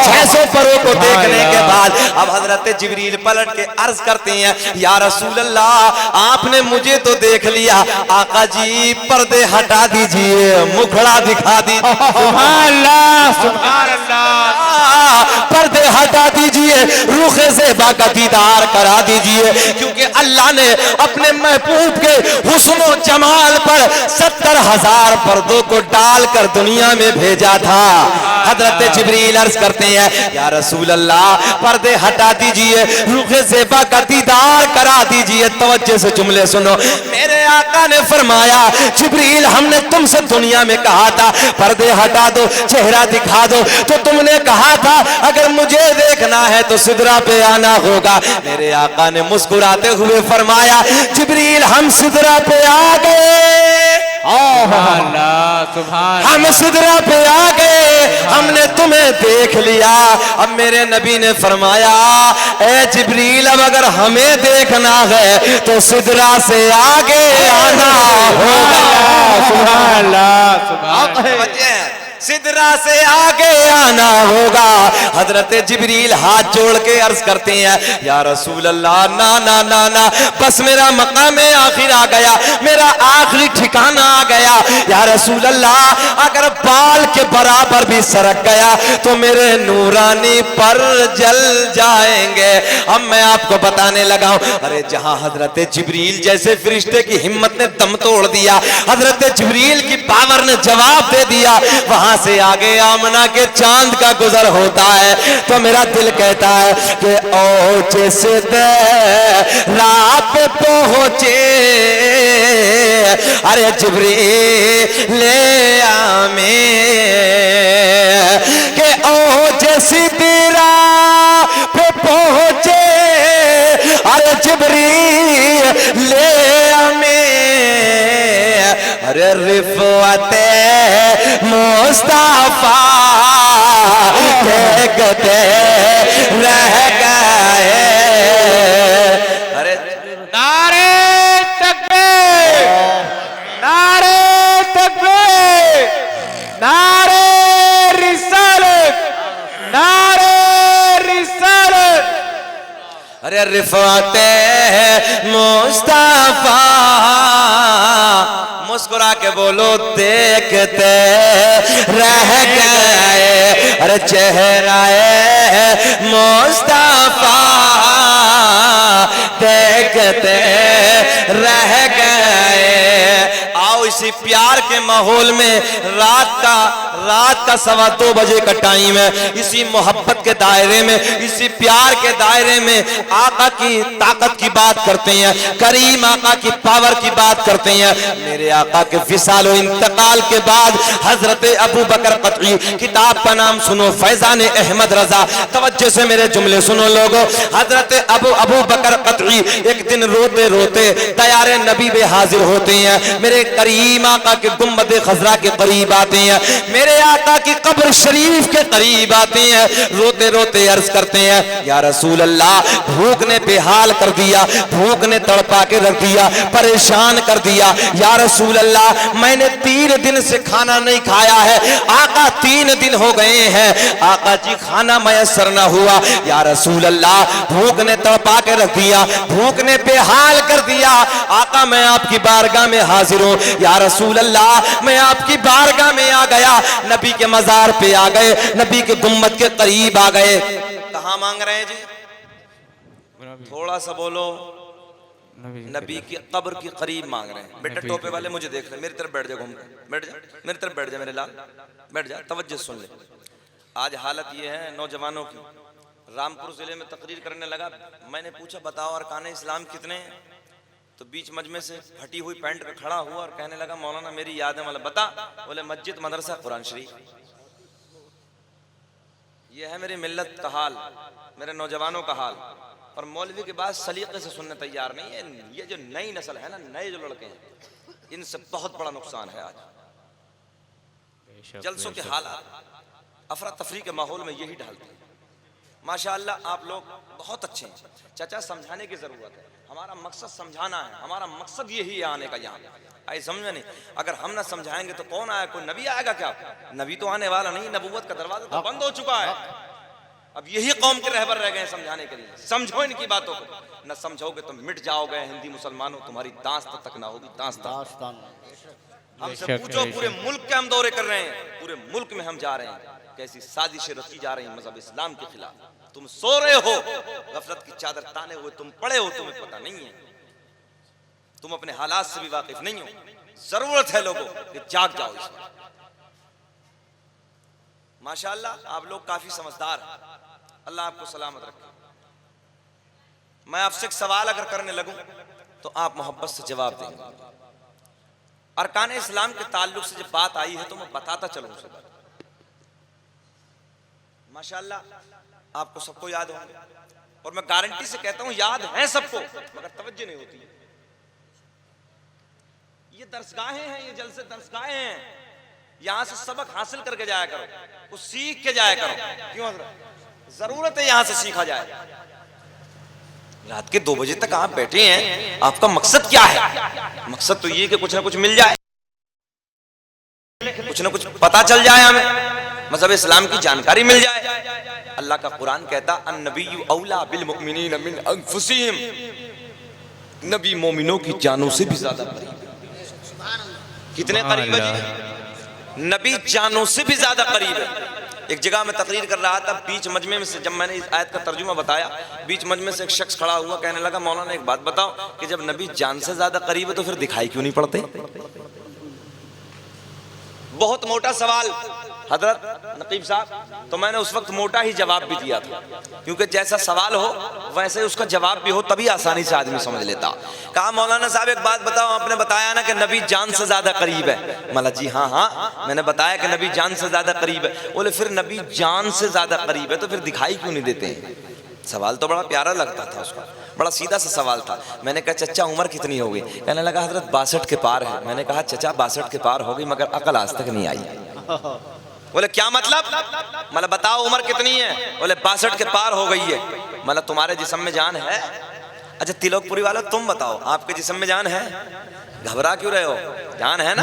600 परों को देखने के बाद अब हजरत जिब्रील पलट के अर्ज करते हैं, या रसूल अल्लाह, आपने मुझे तो देख लिया, आका जी पर्दे हटा दीजिए, मुखड़ा दिखा दीजिए। सुभान अल्लाह, सुभान अल्लाह। पर्दे हटा दीजिए, रुखे ज़ेबा का दीदार करा दीजिए, क्योंकि अल्लाह ने अपने महबूब के हुस्न जमाल पर 70,000 पर्दों को डालकर दुनिया में भेजा था। हजरत जिब्रील अर्ज करते हैं या रसूल अल्लाह पर्दे हटा दीजिए, रुखे ज़ेबा का दीदार करा दीजिए। तवज्जो से जुमले सुनो। मेरे आका ने फरमाया जिब्रील हमने तुमसे दुनिया में कहा था पर्दे हटा दो, चेहरा दिखा दो, तो तुमने कहा था अगर मुझे देखना है तो सिदरा पे आना होगा। मेरे आका ने मुस्कुराते हुए फरमाया जिब्रील हम सिदरा पे आ गए, हम सिदरा पे आ गए, हमने तुम्हें देख लिया। अब मेरे नबी ने फरमाया ए जिब्रील अब अगर हमें देखना है तो सिदरा से आगे आना होगा। सुभान अल्लाह, सुभान अल्लाह। सिदरा से आगे आना होगा। हजरत जिब्रील हाथ जोड़ के अर्ज करते हैं या रसूल अल्लाह ना ना ना ना, बस मेरा मकाम आखिर आ गया, मेरा आखिरी ठिकाना आ गया। या रसूल अल्लाह अगर बाल के बराबर भी सरक गया तो मेरे नूरानी पर जल जाएंगे। अब मैं आपको बताने लगा हूं, अरे जहां हजरत जिब्रील जैसे फरिश्ते की हिम्मत ने दम तोड़ दिया, हजरत जिब्रील की पावर ने जवाब दे दिया, वहां से आगे आमना के चांद का गुजर होता है तो मेरा दिल कहता है कि ओचे से रात पे पहुंचे, अरे जिब्रील ले आमे के ओचे सिदरा पे पहुंचे, अरे जिब्रील ले आमे, अरे रिफवते मुस्तफा देखते रह गए। अरे नारे तकबीर, नारे तकबीर, नारे रिसालत, नारे रिसालत। अरे रिफाते मुस्तफा मुस्कुरा के बोलो देखते रह गए, अरे चेहरा मुस्तफा देखते रह गए। आओ इसी प्यार के माहौल में रात का 2:15 बजे का टाइम है, इसी मोहब्बत के दायरे में, इसी प्यार के दायरे में आका की ताकत की बात करते हैं, करीम आका की पावर की बात करते हैं। मेरे आका के विसाल और इंतकाल के बाद हजरत अबू बकर कतई, किताब का नाम सुनो फैजान अहमद रजा, तवज्जो से मेरे जुमले सुनो लोगो। हजरत अबू बकर कतई एक दिन रोते रोते तैयारे नबी में हाजिर होते हैं, मेरे करीम आका के गुंबद खजरा के करीब आते हैं, मेरे आका की कब्र शरीफ के करीब आते हैं, रोते रोते अर्ज करते हैं या रसूल अल्लाह भूख ने बेहाल कर दिया, भूख ने तड़पा के रख दिया, परेशान कर दिया। या रसूल अल्लाह मैंने 3 दिन से खाना नहीं खाया है, आका 3 दिन हो गए हैं, आका जी खाना मयसर ना हुआ। या रसूल अल्लाह भूख ने तड़पा के रख दिया, भूख ने बेहाल कर दिया, आका मैं आपकी बारगाह में हाजिर हूं। या रसूल अल्लाह मैं आपकी बारगाह में आ गया, नबी के मजार पे आ गए, नबी के गुम्मत के करीब आ गए। कहां मांग रहे हैं जी? थोड़ा सा बोलो। नबी की कब्र के करीब मांग रहे हैं। बेटा टोपे वाले मुझे देख रहे, मेरी तरफ बैठ जा, घूम बैठ जा, मेरी तरफ बैठ जा, मेरे लाल बैठ जा, तवज्जो सुन ले। आज हालत ये है नौजवानों की। रामपुर जिले में तकरीर करने लगा, मैंने पूछा बताओ अरकान इस्लाम कितने हैं, तो बीच मजमे से फटी हुई पैंट का खड़ा हुआ और कहने लगा मौलाना मेरी याद है, मतलब बता। बोले मस्जिद, मदरसा, कुरान शरीफ। ये है मेरी मिल्लत का हाल, मेरे नौजवानों का हाल। और मौलवी के बाद सलीके से सुनने तैयार नहीं है। ये जो नई नस्ल है ना, नए जो लड़के हैं, इनसे बहुत बड़ा नुकसान है। आज जलसों के हालात, अफरा तफरी के माहौल में यही ढालते हैं। माशाअल्लाह आप लोग बहुत अच्छे हैं। चाचा समझाने की जरूरत है, हमारा मकसद समझाना है, हमारा मकसद यही है आने का यहाँ। आई समझ नहीं, अगर हम ना समझाएंगे तो कौन आया? कोई नबी आएगा क्या? नबी तो आने वाला नहीं, नबूवत का दरवाजा तो बंद हो चुका है। अब यही कौम के रहबर रह गए समझाने के लिए। समझो इनकी बातों को, न समझोगे तो मिट जाओगे हिंदी मुसलमानों, तुम्हारी दास्तान तक ना होगी। दास्तान हमसे पूछो, पूरे मुल्क के हम दौरे कर रहे हैं, पूरे मुल्क में हम जा रहे हैं, कैसी साजिशें रची जा रही हैं मजहब इस्लाम के खिलाफ। तुम सो रहे हो, गफलत की चादर ताने हुए तुम पड़े हो, तुम्हें पता नहीं है, तुम अपने हालात से भी वाकिफ नहीं हो। जरूरत है लोगों कि जाग जाओ। इस माशाअल्लाह आप लोग काफी समझदार हैं, अल्लाह आपको सलामत रखे। मैं आपसे एक सवाल अगर करने लगूं तो आप मोहब्बत से जवाब देंगे। अरकान इस्लाम के ताल्लुक से जब बात आई है तो मैं बताता चलूं उसे। माशाअल्लाह आपको सबको याद होंगे, और मैं गारंटी से कहता हूं याद है सबको, मगर तवज्जो नहीं होती। ये दरसगाहें हैं, ये जलसे दरसगाहें हैं, यहां से सबक हासिल करके जाया करो, कुछ सीख के जाया करो। क्यों हज़रत? जरूरत है यहां से सीखा जाए। रात के 2 बजे तक आप बैठे हैं, आपका मकसद क्या है? मकसद तो ये कि कुछ ना कुछ मिल जाए, कुछ ना कुछ पता चल जाए, हमें मज़हब इस्लाम की जानकारी मिल जाए। अल्लाह का कुरान कहता अन्नबिय्यु औला बिल मुमिनीन मिन अनफुसिहिम, नबी मोमिनों की जानों से भी ज्यादा करीब। कितने करीब है जी? नबी जानों से भी ज्यादा करीब है। एक जगह मैं तकरीर कर रहा था, बीच मजमे में से जब मैंने इस आयत का तर्जुमा बताया, बीच मजमे से एक शख्स खड़ा हुआ, कहने लगा मौलाना एक बात बताओ कि जब नबी जान से ज्यादा करीब है तो फिर दिखाई क्यों नहीं पड़ते? बहुत मोटा सवाल हजरत नकीब साहब, तो मैंने उस वक्त मोटा ही जवाब भी दिया था, क्योंकि जैसा सवाल हो वैसे उसका जवाब भी हो तभी आसानी से आदमी समझ लेता। कहा मौलाना साहब एक बात बताओ, आपने बताया ना कि नबी जान से ज्यादा करीब है। मला जी हाँ हाँ मैंने बताया कि नबी जान से ज्यादा करीब है। बोले फिर नबी जान से ज्यादा करीब है तो फिर दिखाई क्यों नहीं देते हैं? सवाल तो बड़ा प्यारा लगता था उसका, बड़ा सीधा सा सवाल था। मैंने कहा चचा उम्र कितनी हो गई? कहने लगा हजरत 62 के पार है। मैंने कहा चचा 62 के पार हो गई मगर अकल आज तक नहीं आई। बोले क्या मतलब? मतलब बताओ उम्र कितनी है? बोले 62 के पार हो गई है। मतलब तुम्हारे जिस्म में जान है? अच्छा तिलोकपुरी वालों तुम बताओ आपके जिस्म में जान है? घबरा क्यों रहे हो? जान है ना?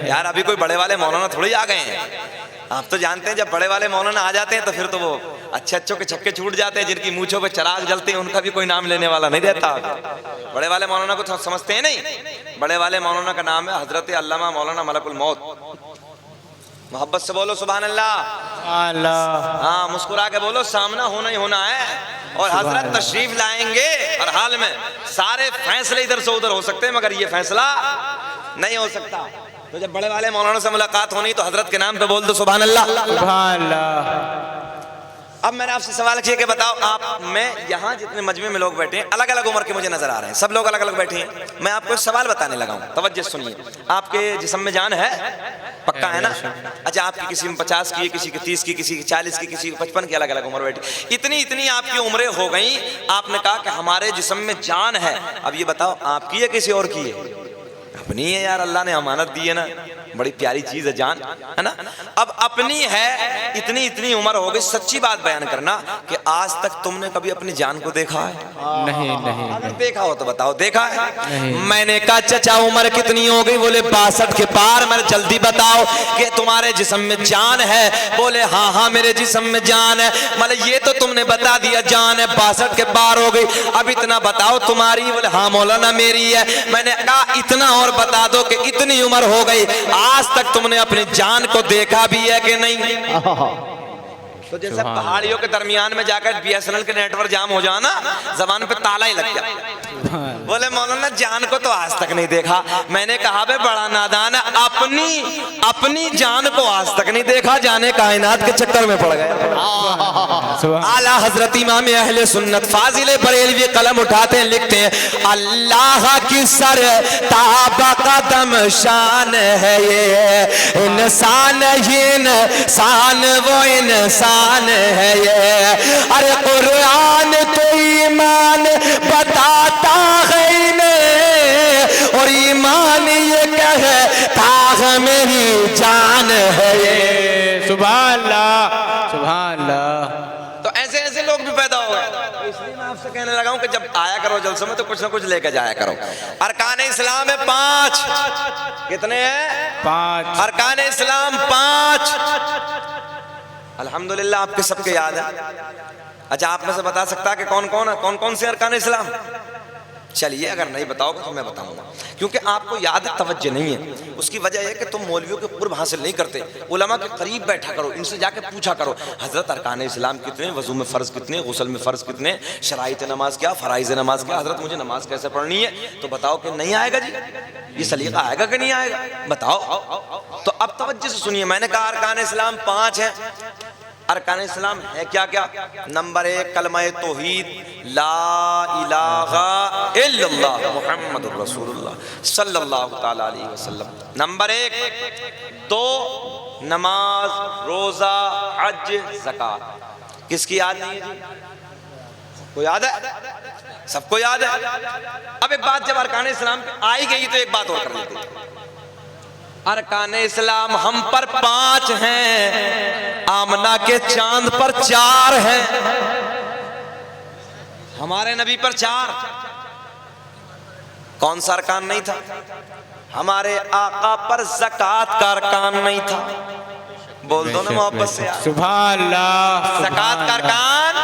यार अभी कोई बड़े वाले मौलाना थोड़ी आ गए हैं। आप तो जानते हैं जब बड़े वाले मौलाना आ जाते हैं तो फिर तो वो अच्छे अच्छों के छक्के छूट जाते हैं, जिनकी मूंछों पे चिराग जलते हैं उनका भी कोई नाम लेने वाला नहीं रहता। बड़े वाले मौलाना को समझते हैं नहीं? बड़े वाले मौलाना का नाम है हजरत अल्लामा मौलाना मलकुल मौत। मोहब्बत से बोलो सुभान अल्लाह। हाँ मुस्कुरा के बोलो, सामना होना ही होना है। और हजरत तशरीफ लाएंगे हर हाल में। सारे फैसले इधर से उधर हो सकते हैं मगर ये फैसला नहीं हो सकता। तो जब बड़े वाले मौलाना से मुलाकात होनी तो हजरत के नाम पे बोल दो सुभान अल्लाह। सुभान अल्लाह। अब मैंने आपसे सवाल किया कि बताओ आप, मैं यहाँ जितने मजमे में लोग बैठे हैं अलग अलग उम्र के मुझे नजर आ रहे हैं, सब लोग अलग अलग बैठे हैं। मैं आपको एक सवाल बताने लगा हूँ, तवज्जो सुनिए। आपके जिस्म में जान है? पक्का है ना? अच्छा आपकी किसी में 50 की, किसी की 30 की, किसी की 40 की, किसी की 55 की, अलग अलग उम्र बैठी। इतनी इतनी आपकी उम्रें हो गई, आपने कहा कि हमारे जिस्म में जान है। अब ये बताओ आपकी है किसी और की है? अपनी है यार, अल्लाह ने अमानत दी है ना, बड़ी प्यारी चीज है जान, है ना? अब अपनी है, इतनी इतनी उम्र हो गई, सच्ची बात बयान करना कि आज तक तुमने कभी अपनी जान को देखा है? नहीं नहीं। अगर देखा हो तो बताओ देखा है? नहीं। मैंने कहा चचा उम्र कितनी हो गई? बोले 62 के पार। मैंने जल्दी बताओ कि तुम्हारे जिस्म में जान है? बोले हाँ हाँ मेरे जिस्म में जान है। मतलब ये तो तुमने बता दिया जान है, 62 के पार हो गई, अब इतना बताओ तुम्हारी? बोले हाँ मौलाना मेरी है। मैंने कहा इतना और बता दो कि इतनी उम्र हो गई, आज तक तुमने अपनी जान को देखा भी है कि नहीं? तो जैसे पहाड़ियों के दरमियान में जाकर BSNL के नेटवर्क जाम हो जाना, जबान पे ताला ही लग गया। बोले मौलाना जान को तो आज तक नहीं देखा। मैंने कहा बे बड़ा नादान है, अपनी जान को आज तक नहीं देखा, जाने कायनात के चक्कर में पड़ गए। आला हजरत इमाम अहले सुन्नत फाजिल बरेलवी कलम उठाते हैं, लिखते हैं अल्लाह की सर ताबा कदम शान है ये इंसान, ये इंसान वो इंसान है ये। अरे कुरान तो ईमान बताता है इन्हें, और ईमान ये कहता है मेरी जान है ये। सुभान अल्लाह सुभान अल्लाह। तो ऐसे ऐसे लोग भी पैदा हो गए। तो इसलिए मैं आपसे कहने लगा हूं कि जब आया करो जलसों में तो कुछ ना कुछ लेकर जाया करो। अरकान इस्लाम है 5। कितने हैं? 5। अरकान इस्लाम 5। अल्हम्दुलिल्लाह आपके सबके याद है। अच्छा आप में से बता सकता है कि कौन कौन है, कौन कौन से अरकान इस्लाम? चलिए अगर नहीं बताओगे तो मैं बताऊंगा, क्योंकि आपको याद तवज्जो नहीं है। उसकी वजह है कि तुम मौलवियों के कुर्ब हासिल नहीं करते। उलमा के करीब बैठा करो, इनसे जाके पूछा करो हजरत अरकान इस्लाम कितने, वजू में फ़र्ज कितने, गुस्ल में फ़र्ज कितने, शराइत नमाज क्या, फ़राइज़ नमाज क्या, हजरत मुझे नमाज कैसे पढ़नी है? तो बताओ कि नहीं आएगा जी, ये सलीका आएगा कि नहीं आएगा? बताओ। तो अब तवज्जो से सुनिए, मैंने कहा अरकान इस्लाम 5 हैं। अरकान इस्लाम है क्या क्या? नंबर 1 कलमा तौहीद, ला इलाहा इल्लल्लाह मुहम्मदुर रसूलुल्लाह सल्लल्लाहु ताला अलैहि वसल्लम। नंबर 1। 2 नमाज, रोजा, हज, ज़कात। किसकी याद नहीं है? सबको याद है, सबको याद है। अब एक बात, जब अरकान इस्लाम आई गई तो एक बात और कर लेते हैं। अरकान इस्लाम हम पर 5 हैं, आमना के चांद पर 4 हैं, हमारे नबी पर 4। कौन सा अरकान नहीं था? हमारे आका पर ज़कात का अरकान नहीं था। बोल दो ना मोहब्बत से यार, सुभान अल्लाह। ज़कात का अरकान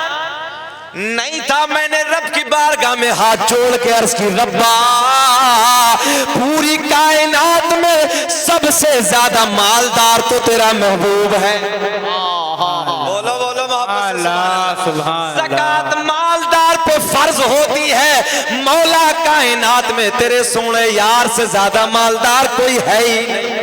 नहीं था। मैंने रब की बारगाह में हाथ जोड़ के अर्ज की, रब्बा पूरी कायनात में सबसे ज्यादा मालदार तो तेरा महबूब है। बोलो बोलो मोहब्बत से सुभान अल्लाह। ज़कात मालदार पे फर्ज होती है। मौला कायनात में तेरे सोने यार से ज्यादा मालदार कोई है ही नहीं।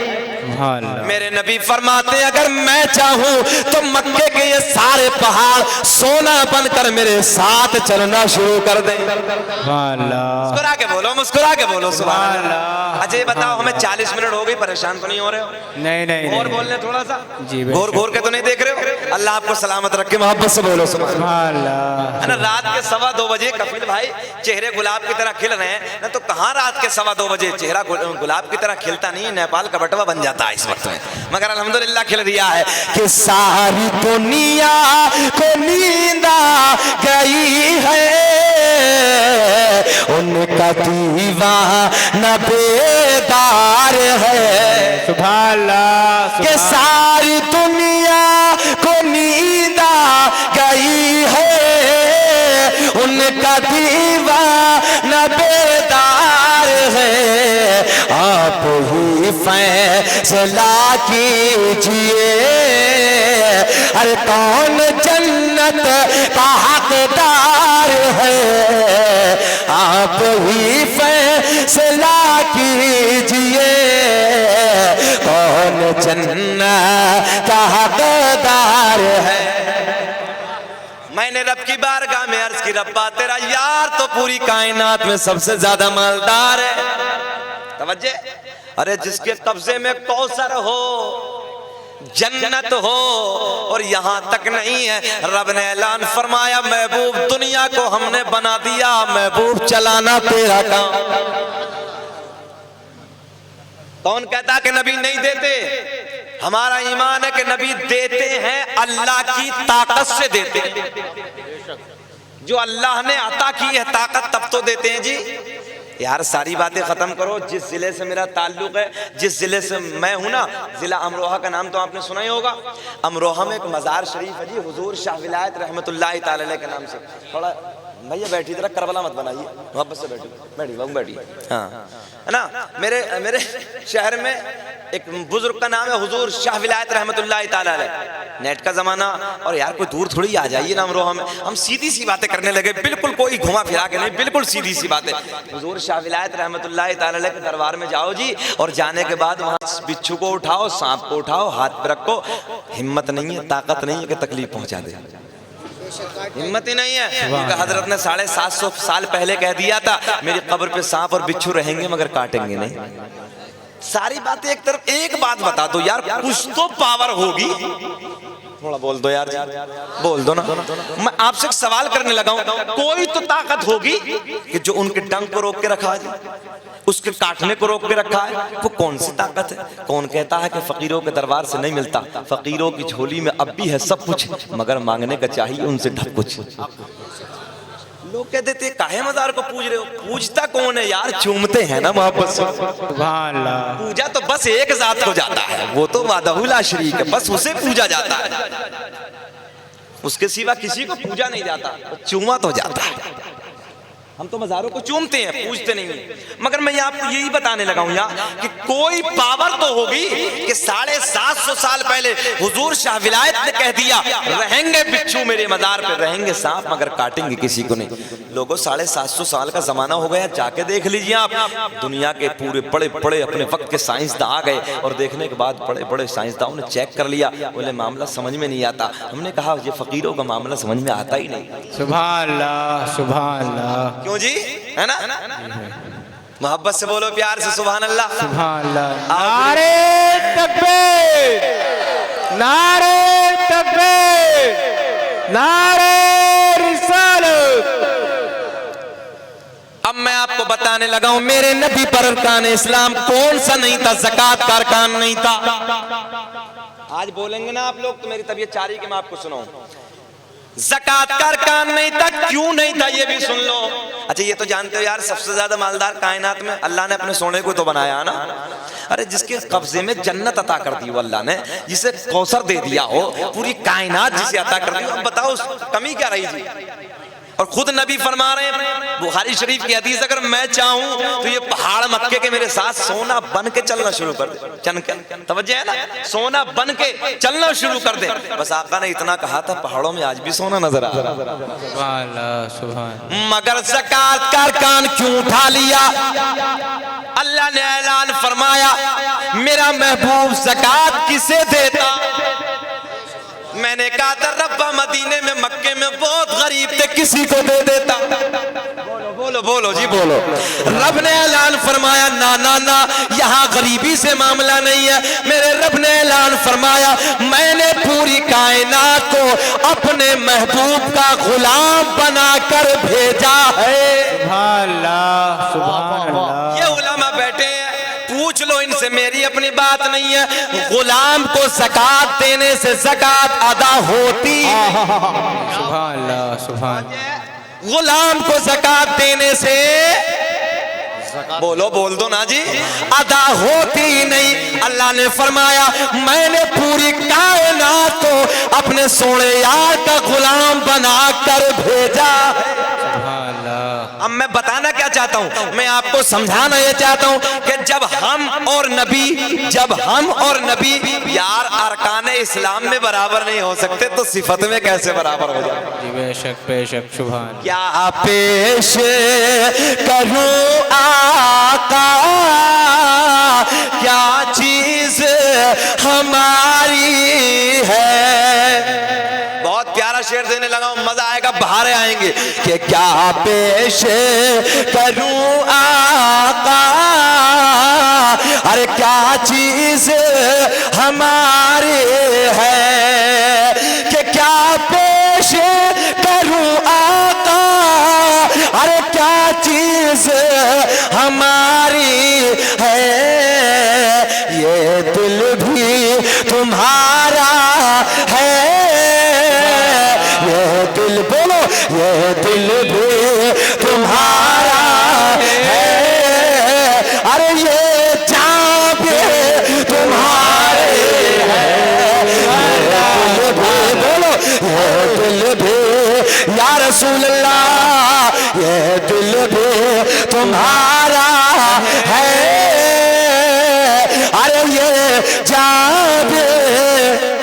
मेरे नबी फरमाते, अगर मैं चाहूं तो मक्के के ये सारे पहाड़ सोना बनकर मेरे साथ चलना शुरू कर दे। मुस्कुरा के बोलो, मुस्कुरा के बोलो सुभान अल्लाह। अच्छा ये बताओ, हमें 40 मिनट हो गई, परेशान तो नहीं हो रहे हो? नहीं नहीं, और बोलने थोड़ा सा जी, घोर घोर के तो नहीं देख रहे हो? अल्लाह आपको सलामत रखे, मोहब्बत से बोलो सुभान अल्लाह। है ना। रात के 2:15 बजे कफील भाई चेहरे गुलाब की तरह खिल रहे हैं ना, तो कहाँ रात के 2:15 बजे चेहरा गुलाब की तरह खिलता नहीं, नेपाल का बटवा बन जाता है इस वक्त में, मगर अल्हम्दुलिल्लाह खिल रिया है कि सारी दुनिया को नींद आ गई है, उनका दीवाना बेदार है। सुभान अल्लाह। कि सारी दुनिया को नींद आ गई है, उनका दीवाना बेदार है। आप ही फैसला कीजिए, हर कौन जन्नत का हकदार है। आप ही फैसला कीजिए, कौन जन्नत का हकदार है। मैंने रब की बारगाह में अर्ज की, रब्बा तेरा यार तो पूरी कायनात में सबसे ज्यादा मालदार है। तवज्जे, अरे जिसके कब्जे में कौसर हो, जन्नत हो, और यहां तक नहीं है, रब ने ऐलान फरमाया, महबूब दुनिया को हमने बना दिया, महबूब चलाना तेरा काम। कौन कहता कि नबी नहीं देते? हमारा ईमान है कि नबी देते हैं, अल्लाह की ताकत से देते हैं। जो अल्लाह ने अता की है ताकत, तब तो देते हैं जी। यार सारी बातें खत्म करो। जिस जिले से मेरा ताल्लुक है, जिस जिले से मैं हूं ना, जिला अमरोहा का नाम तो आपने सुना ही होगा। अमरोहा में एक मज़ार शरीफ है जी, हुजूर शाह विलायत रहमतुल्लाह ताला अलैह के नाम से। थोड़ा भैया बैठी, जरा करबला मत बनाइए, वापस से बैठी बैठी बाबू बैठी। हाँ है ना। मेरे शहर में एक बुजुर्ग का नाम है हुजूर शाह विलायत रहमतुल्लाह ताला अलैह। नेट का जमाना, और यार कोई दूर थोड़ी आ जाइए ना अमरोहा में। हम सीधी सी बातें करने लगे, बिल्कुल कोई घुमा फिरा के नहीं, बिल्कुल सीधी सी बातें। हुजूर शाह विलायत रहमतुल्लाह ताला अलैह के दरबार में जाओ जी, और जाने के बाद वहाँ बिच्छू को उठाओ, सांप को उठाओ, हाथ पे रखो। हिम्मत नहीं है, ताकत नहीं है कि तकलीफ पहुंचा दे, हिम्मत ही नहीं है। क्योंकि हजरत ने 750 साल पहले कह दिया था, मेरी कब्र पे सांप और बिच्छू रहेंगे मगर काटेंगे नहीं। सारी बातें एक तरफ, एक बात बता दो यार, कुछ तो पावर होगी। थोड़ा बोल दो यार, बोल दो ना। मैं आपसे एक सवाल करने लगा हूं, कोई तो ताकत होगी कि जो उनके डंक को रोक के रखा है, उसके काटने को रोक के रखा है। वो कौन सी ताकत है? कौन कहता है कि फकीरों के दरबार से नहीं मिलता? फकीरों की झोली में अब भी है सब कुछ, मगर मांगने का चाहिए उनसे ढक कुछ। लोग कह देते काहे मज़ार को पूज रहे हो? पूजता कौन है यार? चूमते हैं ना मोहब्बत से। सुभान अल्लाह। पूजा तो बस एक जात को जाता है, वो तो वादहुला शरीक है, बस उसे पूजा जाता है। उसके सिवा किसी को पूजा नहीं जाता, चूमा तो जाता है। हम तो मज़ारों को चूमते हैं, पूजते नहीं हैं। मगर मैं आपको यही बताने लगा हूं यहाँ कि कोई पावर तो होगी कि 750 साल पहले हुजूर शाह विलायत ने कह दिया रहेंगे बिच्छू मेरे मज़ार पे, रहेंगे सांप मगर काटेंगे किसी को नहीं। लोगों 750 साल का जमाना हो गया, जाके देख लीजिए आप, दुनिया के पूरे बड़े बड़े अपने वक्त के साइंसदान आ गए और देखने के बाद बड़े बड़े साइंसदानों ने चेक कर लिया, बोले मामला समझ में नहीं आता। हमने कहा ये फकीरों का मामला समझ में आता ही नहीं। सुभान अल्लाह, सुभान अल्लाह। क्यों जी, है ना? मोहब्बत से बोलो, प्यार से सुभान अल्लाह। सुभान अल्लाह। नारे तकबीर, नारे तकबीर, नारे रिसालत। अब मैं आपको बताने लगा हूं मेरे नबी पर अरकान इस्लाम कौन सा नहीं था, ज़कात का अरकान नहीं था। आज बोलेंगे ना आप लोग तो मेरी तबीयत चाह रही कि मैं आपको सुनाऊं। ज़कात का अरकान नहीं था, क्यों नहीं था ये भी सुन लो। अच्छा ये तो जानते हो यार, सबसे ज्यादा मालदार कायनात में अल्लाह ने अपने सोने को तो बनाया ना। अरे जिसके कब्जे में जन्नत अता कर दी हो अल्लाह ने, जिसे कौसर दे दिया हो, पूरी कायनात जिसे अता कर दी हो, अब बताओ कमी क्या रही थी। और खुद नबी फरमा रहे हैं बुखारी शरीफ की हदीस, अगर मैं चाहूं तो ये पहाड़ मक्के के मेरे साथ सोना बन के चलना शुरू कर दे। चन के तवज्जो है ना, सोना बन के चलना शुरू कर दे। बस आका ने इतना कहा था, पहाड़ों में आज भी सोना नजर आ रहा है। सुभान अल्लाह, सुभान। मगर ज़कात का अरकान क्यों उठा लिया? अल्लाह ने ऐलान फरमाया मेरा महबूब ज़कात किसे देता। मैंने कहा था रब्बा मदीने में मक्के में बहुत गरीब थे, किसी को दे देता। बोलो बोलो बोलो जी बोलो। रब ने ऐलान फरमाया ना ना ना, यहाँ गरीबी से मामला नहीं है। मेरे रब ने ऐलान फरमाया मैंने पूरी कायनात को अपने महबूब का गुलाम बनाकर भेजा है। सुभान अल्लाह, सुभान अल्लाह। ये उलमा बैठे हैं, पूछ लो इनसे, मेरी अपनी बात नहीं है। गुलाम को ज़कात देने से ज़कात अदा होती। सुभान अल्लाह, सुभान। गुलाम को ज़कात देने से बोलो बोल दो ना जी, अदा होती नहीं। अल्लाह ने फरमाया मैंने पूरी कायनात को अपने सोने यार का गुलाम बनाकर भेजा। अब मैं बताना क्या चाहता हूं, मैं आपको समझाना ये चाहता हूं कि जब हम और नबी यार अरकान इस्लाम में बराबर नहीं हो सकते तो सिफत में कैसे बराबर हो जाए। जी बेशक बेशक, सुभान। क्या पेश करूं आका, क्या चीज हमारी है। बहुत प्यारा शेर देने लगा हूं, मजा आएगा, बहारे आएंगे कि क्या पेश करूं आका, अरे क्या चीज हमारी है। कि क्या पेश करूं आका, अरे क्या चीज हमारी है। ये दिल भी तुम्हारा है, ये दिल बोलो, ये दिल भी तुम्हारा है। अरे ये जान भी तुम्हारे है, ये दिल भी बोलो, ये दिल भी या रसूल अल्लाह, ये दिल भी तुम्हारा है। अरे ये जान भी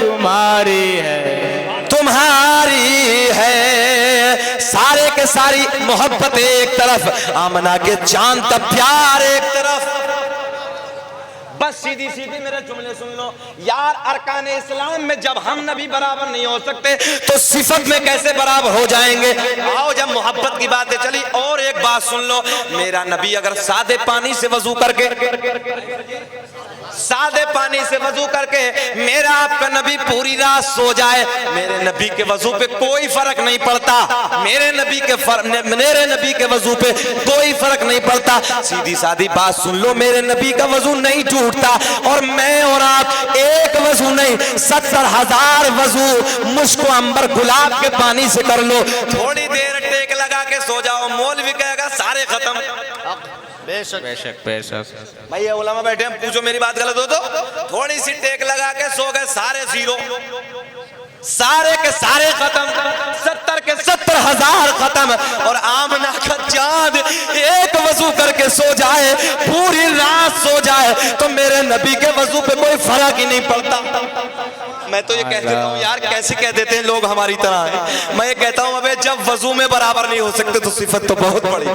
तुम्हारी है, तुम्हारी है। सारे के सारी मोहब्बत एक तरफ, आमना के चांद का प्यार एक तरफ। बस सीधी सीधी मेरे जुमले सुन लो यार, अरकान इस्लाम में जब हम नबी बराबर नहीं हो सकते तो सिफत में कैसे बराबर हो जाएंगे। आओ जब मोहब्बत की बातें चली, और एक बात सुन लो, मेरा नबी अगर सादे पानी से वजू करके वजू करके मेरा आपका नबी पूरी रात सो जाए, मेरे नबी के वजू पे कोई फर्क नहीं पड़ता। मेरे नबी के वजू पे कोई फर्क नहीं पड़ता। सीधी सादी बात सुन लो, मेरे नबी का वजू नहीं टूटता, और मैं और आप एक वजू नहीं 70,000 वजू मुश्को अंबर गुलाब के पानी से कर लो। थोड़ी देर टेक लगा के सो जाओ, मौलवी कहेगा सारे खत्म। बेशक बेशक बेशक। भाई ये उलमा बैठे हैं, पूछो मेरी बात गलत हो तो। थोड़ी सी टेक लगा के सो गए, सारे जीरो, सारे के सारे खत्म, 70 के 70,000 खत्म। और आमना का चांद एक वजू करके सो जाए, पूरी रात सो जाए, तो मेरे नबी के वजू पे कोई फर्क ही नहीं पड़ता। मैं तो ये कह देता हूँ यार, कैसे कह देते हैं लोग हमारी तरह है। मैं ये कहता हूँ अबे जब वजू में बराबर नहीं हो सकते तो सिफत तो बहुत बड़ी।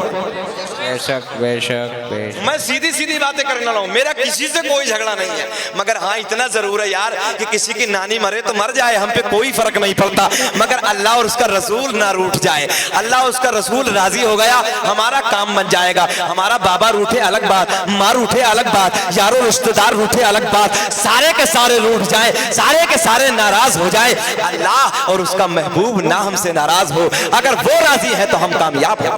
बेशक बेशक बेशक। मैं सीधी सीधी बातें करने वाला हूँ, मेरा किसी से कोई झगड़ा नहीं है, मगर हाँ इतना जरूर है यार कि किसी की नानी मरे तो मर जाए, हम पे कोई फर्क नहीं पड़ता, मगर अल्लाह और उसका रसूल ना रूठ जाए। अल्लाह और उसका रसूल राजी हो गया, हमारा काम बन जाएगा। हमारा बाबा रूठे अलग बात, माँ रूठे अलग बात, यारों रिश्तेदार रूठे अलग बात, सारे के सारे रूठ जाए, सारे के सारे नाराज हो जाए, अल्लाह और उसका महबूब ना हमसे नाराज हो, अगर वो राजी है तो हम कामयाब हैं।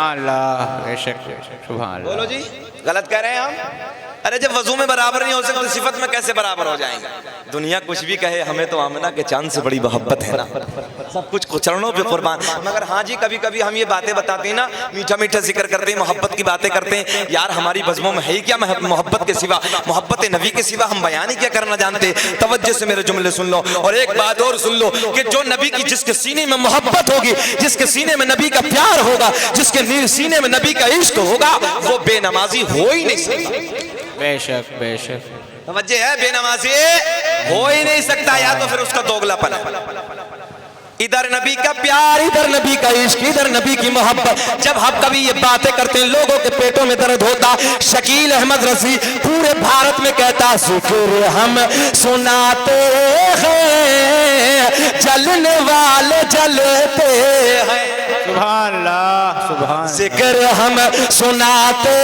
अल्लाह बेशक बेशक सुभान अल्लाह। बोलो जी, गलत कह रहे हैं हम? अरे जब वजू में बराबर नहीं हो सकते तो सिफत में कैसे बराबर हो जाएंगे? दुनिया कुछ भी कहे, हमें तो आमना के चांद से बड़ी मोहब्बत है ना, सब कुछ चरणों पे कुर्बान। मगर हाँ जी, कभी कभी हम ये बातें बताते हैं ना, मीठा मीठा जिक्र करते हैं, मोहब्बत की बातें करते हैं, यार हमारी बज़्मों में है ही क्या मोहब्बत के सिवा, मोहब्बत नबी के सिवा हम बयान ही क्या करना जानते। तवज्जो से मेरे जुमले सुन लो, और एक बात और सुन लो कि जो नबी की, जिसके सीने में मोहब्बत होगी, जिसके सीने में नबी का प्यार होगा, जिसके सीने में नबी का इश्क होगा, वो बेनमाजी हो ही नहीं सकता। बेशक बेशक। तवज्जो है, बेनमाजी हो ही नहीं सकता, या तो फिर उसका दोगलापन है। इधर नबी का प्यार, इधर नबी का इश्क, इधर नबी की मोहब्बत। जब हम कभी ये बातें करते हैं, लोगों के पेटों में दर्द होता। शकील अहमद रज़ी पूरे भारत में कहता, शुक्र हम सुनाते हैं, जलने वाले जलते हैं। सुभान अल्लाह सुभान। जिक्र हम सुनाते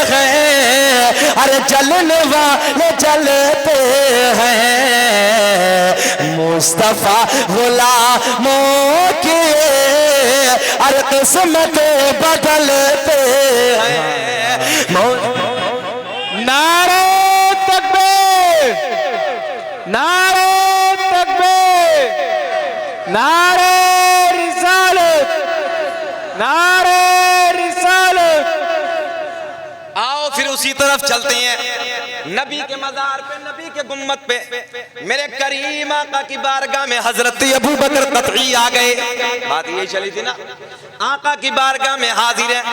हैं, अरे जलने वाले जलते हैं, मुस्तफा गुलामों के अरे किस्मत बदलते हैं। नारे तकबीर, नारे तकबीर, नारे रिसालत, नारे रिसालत। आओ फिर उसी तरफ चलते हैं, नबी के मज़ार पे, नबी के गुम्मत पे, मेरे करीम आका की बारगाह में हजरत अबू बकर कतई आ गए। बात यही चली थी ना, आका की बारगाह में हाजिर है,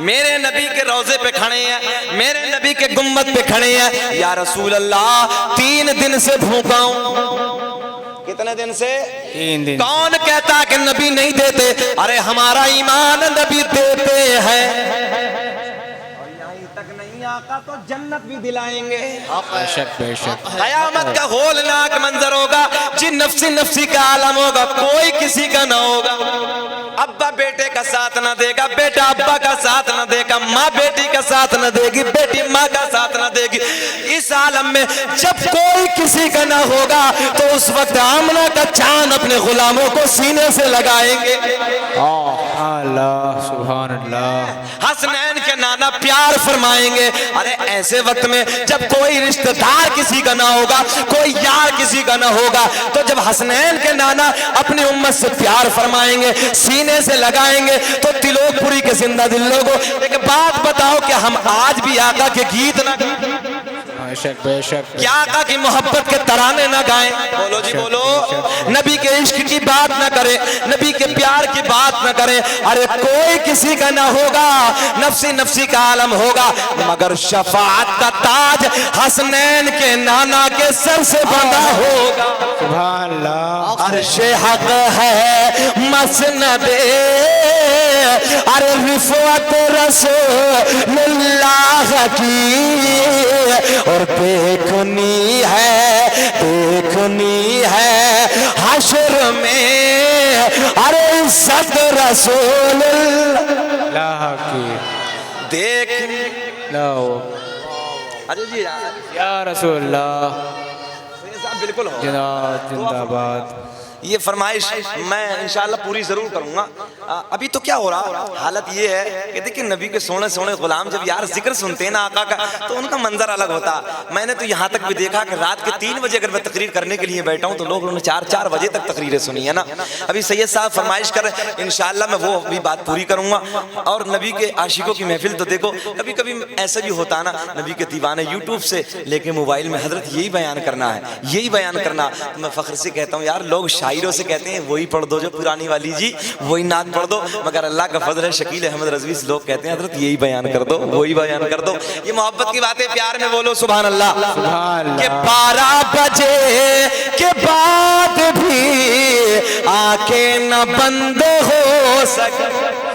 मेरे नबी के रोजे पे खड़े हैं, मेरे नबी के गुम्मत पे खड़े हैं। या रसूल अल्लाह, 3 दिन से भूखा हूं। कितने दिन से? 3 दिन। कौन कहता कि नबी नहीं देते? अरे हमारा ईमान नबी देते हैं, आका तो जन्नत भी दिलाएंगे। बेशक बेशक। कयामत का होलनाक मंजर होगा, जिन नफ्सी नफ्सी का आलम होगा, कोई किसी का ना होगा। अब्बा बेटे का साथ ना देगा, बेटा अब्बा का साथ ना देगा, माँ बेटी का साथ ना देगी, बेटी माँ का साथ ना देगी। इस आलम में जब कोई किसी का ना होगा, तो उस वक्त आमना का चांद अपने गुलामों को सीने से लगाएंगे। अल्लाह सुभान अल्लाह। हसनैन के नाना प्यार फरमाएंगे। अरे ऐसे वक्त में जब कोई रिश्तेदार किसी का ना होगा, कोई यार किसी का ना होगा, तो जब हसनैन के नाना अपनी उम्मत से प्यार फरमाएंगे, सीने से लगाएंगे, तो तिलोकपुरी के जिंदा दिल लोगों, एक बात बताओ कि हम आज भी आका के गीत ना, बेशक बेशक। क्या आका की मोहब्बत के तराने ना गाएं? बोलो जी बोलो। नबी के इश्क की बात ना करें, नबी के प्यार की बात ना करें। अरे कोई किसी का ना होगा, नफ्सी नफ्सी का आलम होगा, मगर शफाअत का ताज हसनैन के नाना के सर से बंधा होगा। सुभान अल्लाह। अर्शे हक है मसनदे, अरे रिफवत रसूलुल्लाह की, और देखनी है हशर में, अरे इज्जत रसूलुल्लाह की देख लो। अरे जी या रसूलल्लाह, बिल्कुल हो। जिंदाबाद। ये फरमाइश मैं इंशाअल्लाह पूरी जरूर करूंगा। अभी तो क्या हो रहा, हालत ये है कि देखिए नबी के सोने सोने गुलाम जब यार जिक्र सुनते हैं ना आका का, तो उनका मंजर अलग होता। मैंने तो यहाँ तक भी देखा कि रात के 3 बजे अगर मैं तकरीर करने के लिए बैठा हूँ, तो लोग उन्होंने 4 बजे तक तकरीरें सुनी है ना। अभी सैयद साहब फरमाइश कर रहे हैं, इंशाअल्लाह मैं वो भी बात पूरी करूंगा। और नबी के आशिकों की महफिल तो देखो, कभी कभी ऐसा भी होता है ना, नबी के दीवाने यूट्यूब से लेके मोबाइल में हजरत यही बयान करना है, यही बयान करना। तो मैं फख्र से कहता हूँ यार, लोग शायरों से कहते हैं वही पढ़ दो जो पुरानी वाली जी, वही नात पढ़ दो, मगर अल्लाह का फजल है शकील अहमद रजवी से लोग कहते हैं हजरत यही बयान कर दो, वही बयान कर दो। ये मोहब्बत की बातें, प्यार में बोलो सुभान अल्लाह। के 12 बजे के बाद भी आंखें न बंद हो सके।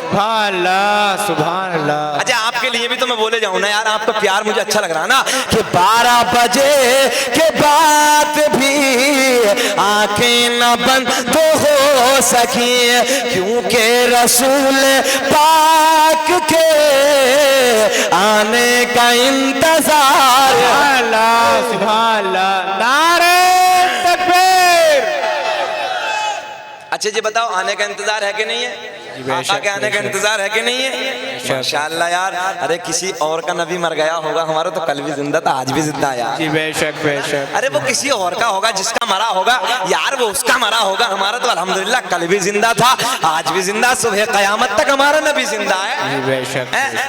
सुभान अल्लाह, सुभान अल्लाह। अच्छा आपके लिए भी तो मैं बोले जाऊं ना यार, आपका प्यार मुझे अच्छा लग रहा है ना। कि 12 बजे के बाद भी आंखें न बंद तो हो सकी, क्योंकि रसूल पाक के आने का इंतजार। अल्लाह, सुभान अल्लाह, नारे तकबीर। अच्छा जी बताओ, आने का इंतजार है कि नहीं है? आका के आने का इंतजार है कि नहीं है? माशाअल्लाह यार। अरे किसी और का नबी मर गया होगा, हमारा तो कल भी जिंदा था, आज भी जिंदा है यार। जी बेशक बेशक। अरे वो किसी और का होगा जिसका मरा होगा यार, वो उसका मरा होगा। हमारा तो अल्हम्दुलिल्लाह कल भी जिंदा था, आज भी जिंदा, सुबह कयामत तक हमारा नबी जिंदा है। जी बेशक।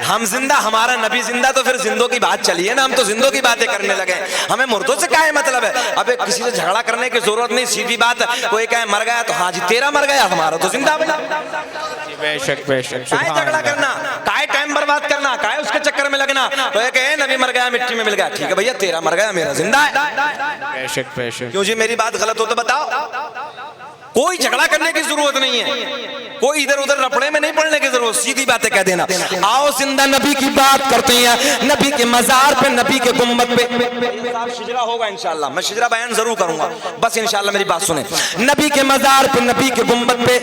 हम जिंदा, हमारा नबी जिंदा, तो फिर जिंदों की बात चलिए ना। हम तो जिंदों की बातें करने लगे, हमें मुर्दों से क्या मतलब है? अबे किसी से झगड़ा करने की जरूरत नहीं, सीधी बात। कोई कहे मर गया तो हाँ जी तेरा मर गया, हमारा तो जिंदा बना। बेशक बेशक। काहे झगड़ा करना, काहे टाइम बर्बाद करना, काहे उसके चक्कर में लगना। तो ये कहे नबी मर गया मिट्टी में मिल गया, ठीक है भैया तेरा मर गया मेरा जिंदा है। बेशक बेशक। क्यों जी मेरी बात गलत हो तो बताओ। कोई झगड़ा करने की जरूरत नहीं है, कोई इधर उधर रपड़े में नहीं पड़ने की जरूरत, सीधी बातें कह देना। आओ जिंदा नबी की बात करते हैं, नबी के मजार पे, नबी के गुम्बद पे शिजरा होगा इंशाल्लाह, मैं शिजरा बयान जरूर करूंगा, बस इंशाल्लाह मेरी बात सुने। नबी के मजार पे, नबी के गुम्बद पे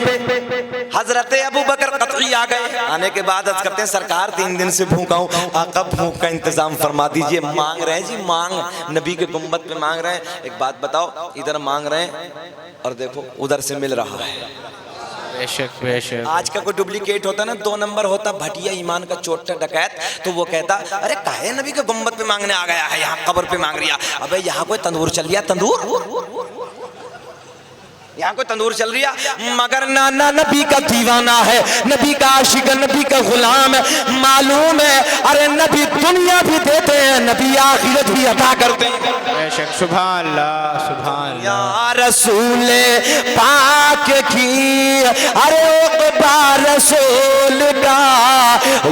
हजरत अबू बकर कतई आ गए। आने के बाद अर्ज करते हैं सरकार 3 दिन से भूखा हूं, आका भूख का इंतजाम फरमा दीजिए। मांग रहे हैं जी, मांग नबी के गुम्बद पे मांग रहे हैं। एक बात बताओ, इधर मांग रहे हैं और देखो उधर से मिल रहा है। बेशक बेशक। आज का कोई डुप्लीकेट होता ना, 2 नंबर होता भटिया ईमान का चोटा डकैत, तो वो कहता अरे काहे नबी के गुम्बद पे मांगने आ गया है, यहाँ कब्र पे मांग रिया। अबे यहाँ कोई तंदूर चल रिया, तंदूर यहाँ कोई तंदूर चल रही है। मगर नाना नबी का दीवाना है, नबी का आशिक, नबी का गुलाम है, मालूम है। अरे नबी दुनिया भी देते हैं, नबी आखिरत भी अता करते हैं। बेशक। सुभान अल्लाह, सुभान अल्लाह। या रसूल पाक की, अरे उक़बा रसूल का,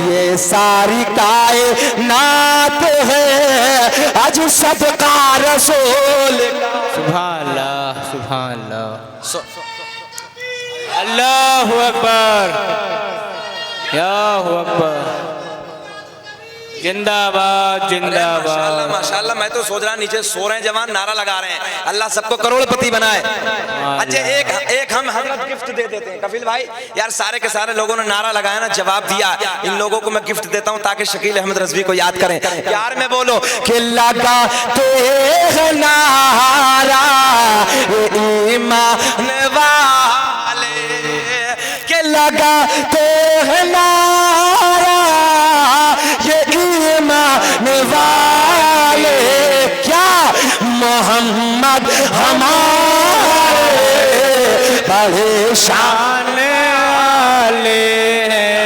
ये सारी कायनात है आज सबका रसूल का। सुभान अल्लाह, सुभान अल्लाह। अल्लाहु अकबर, अल्लाहु अकबर। जिंदाबाद जिंदाबाद। माशाल्लाह माशाल्लाह। मैं तो सोच रहा नीचे सो रहे हैं जवान, नारा लगा रहे हैं अल्लाह सबको करोड़पति बनाए। अच्छा एक हम हजरत गिफ्ट दे देते हैं कफिल भाई। यार सारे के सारे लोगों ने नारा लगाया ना, जवाब दिया, इन लोगों को मैं गिफ्ट देता हूं ताकि शकील अहमद रजवी को याद करें। प्यार में बोलो कि लगा तो नारा ईमान वाले, के लगा तो नारा ये ईमान वाले, क्या मोहम्मद हमारे बड़े शान वाले हैं।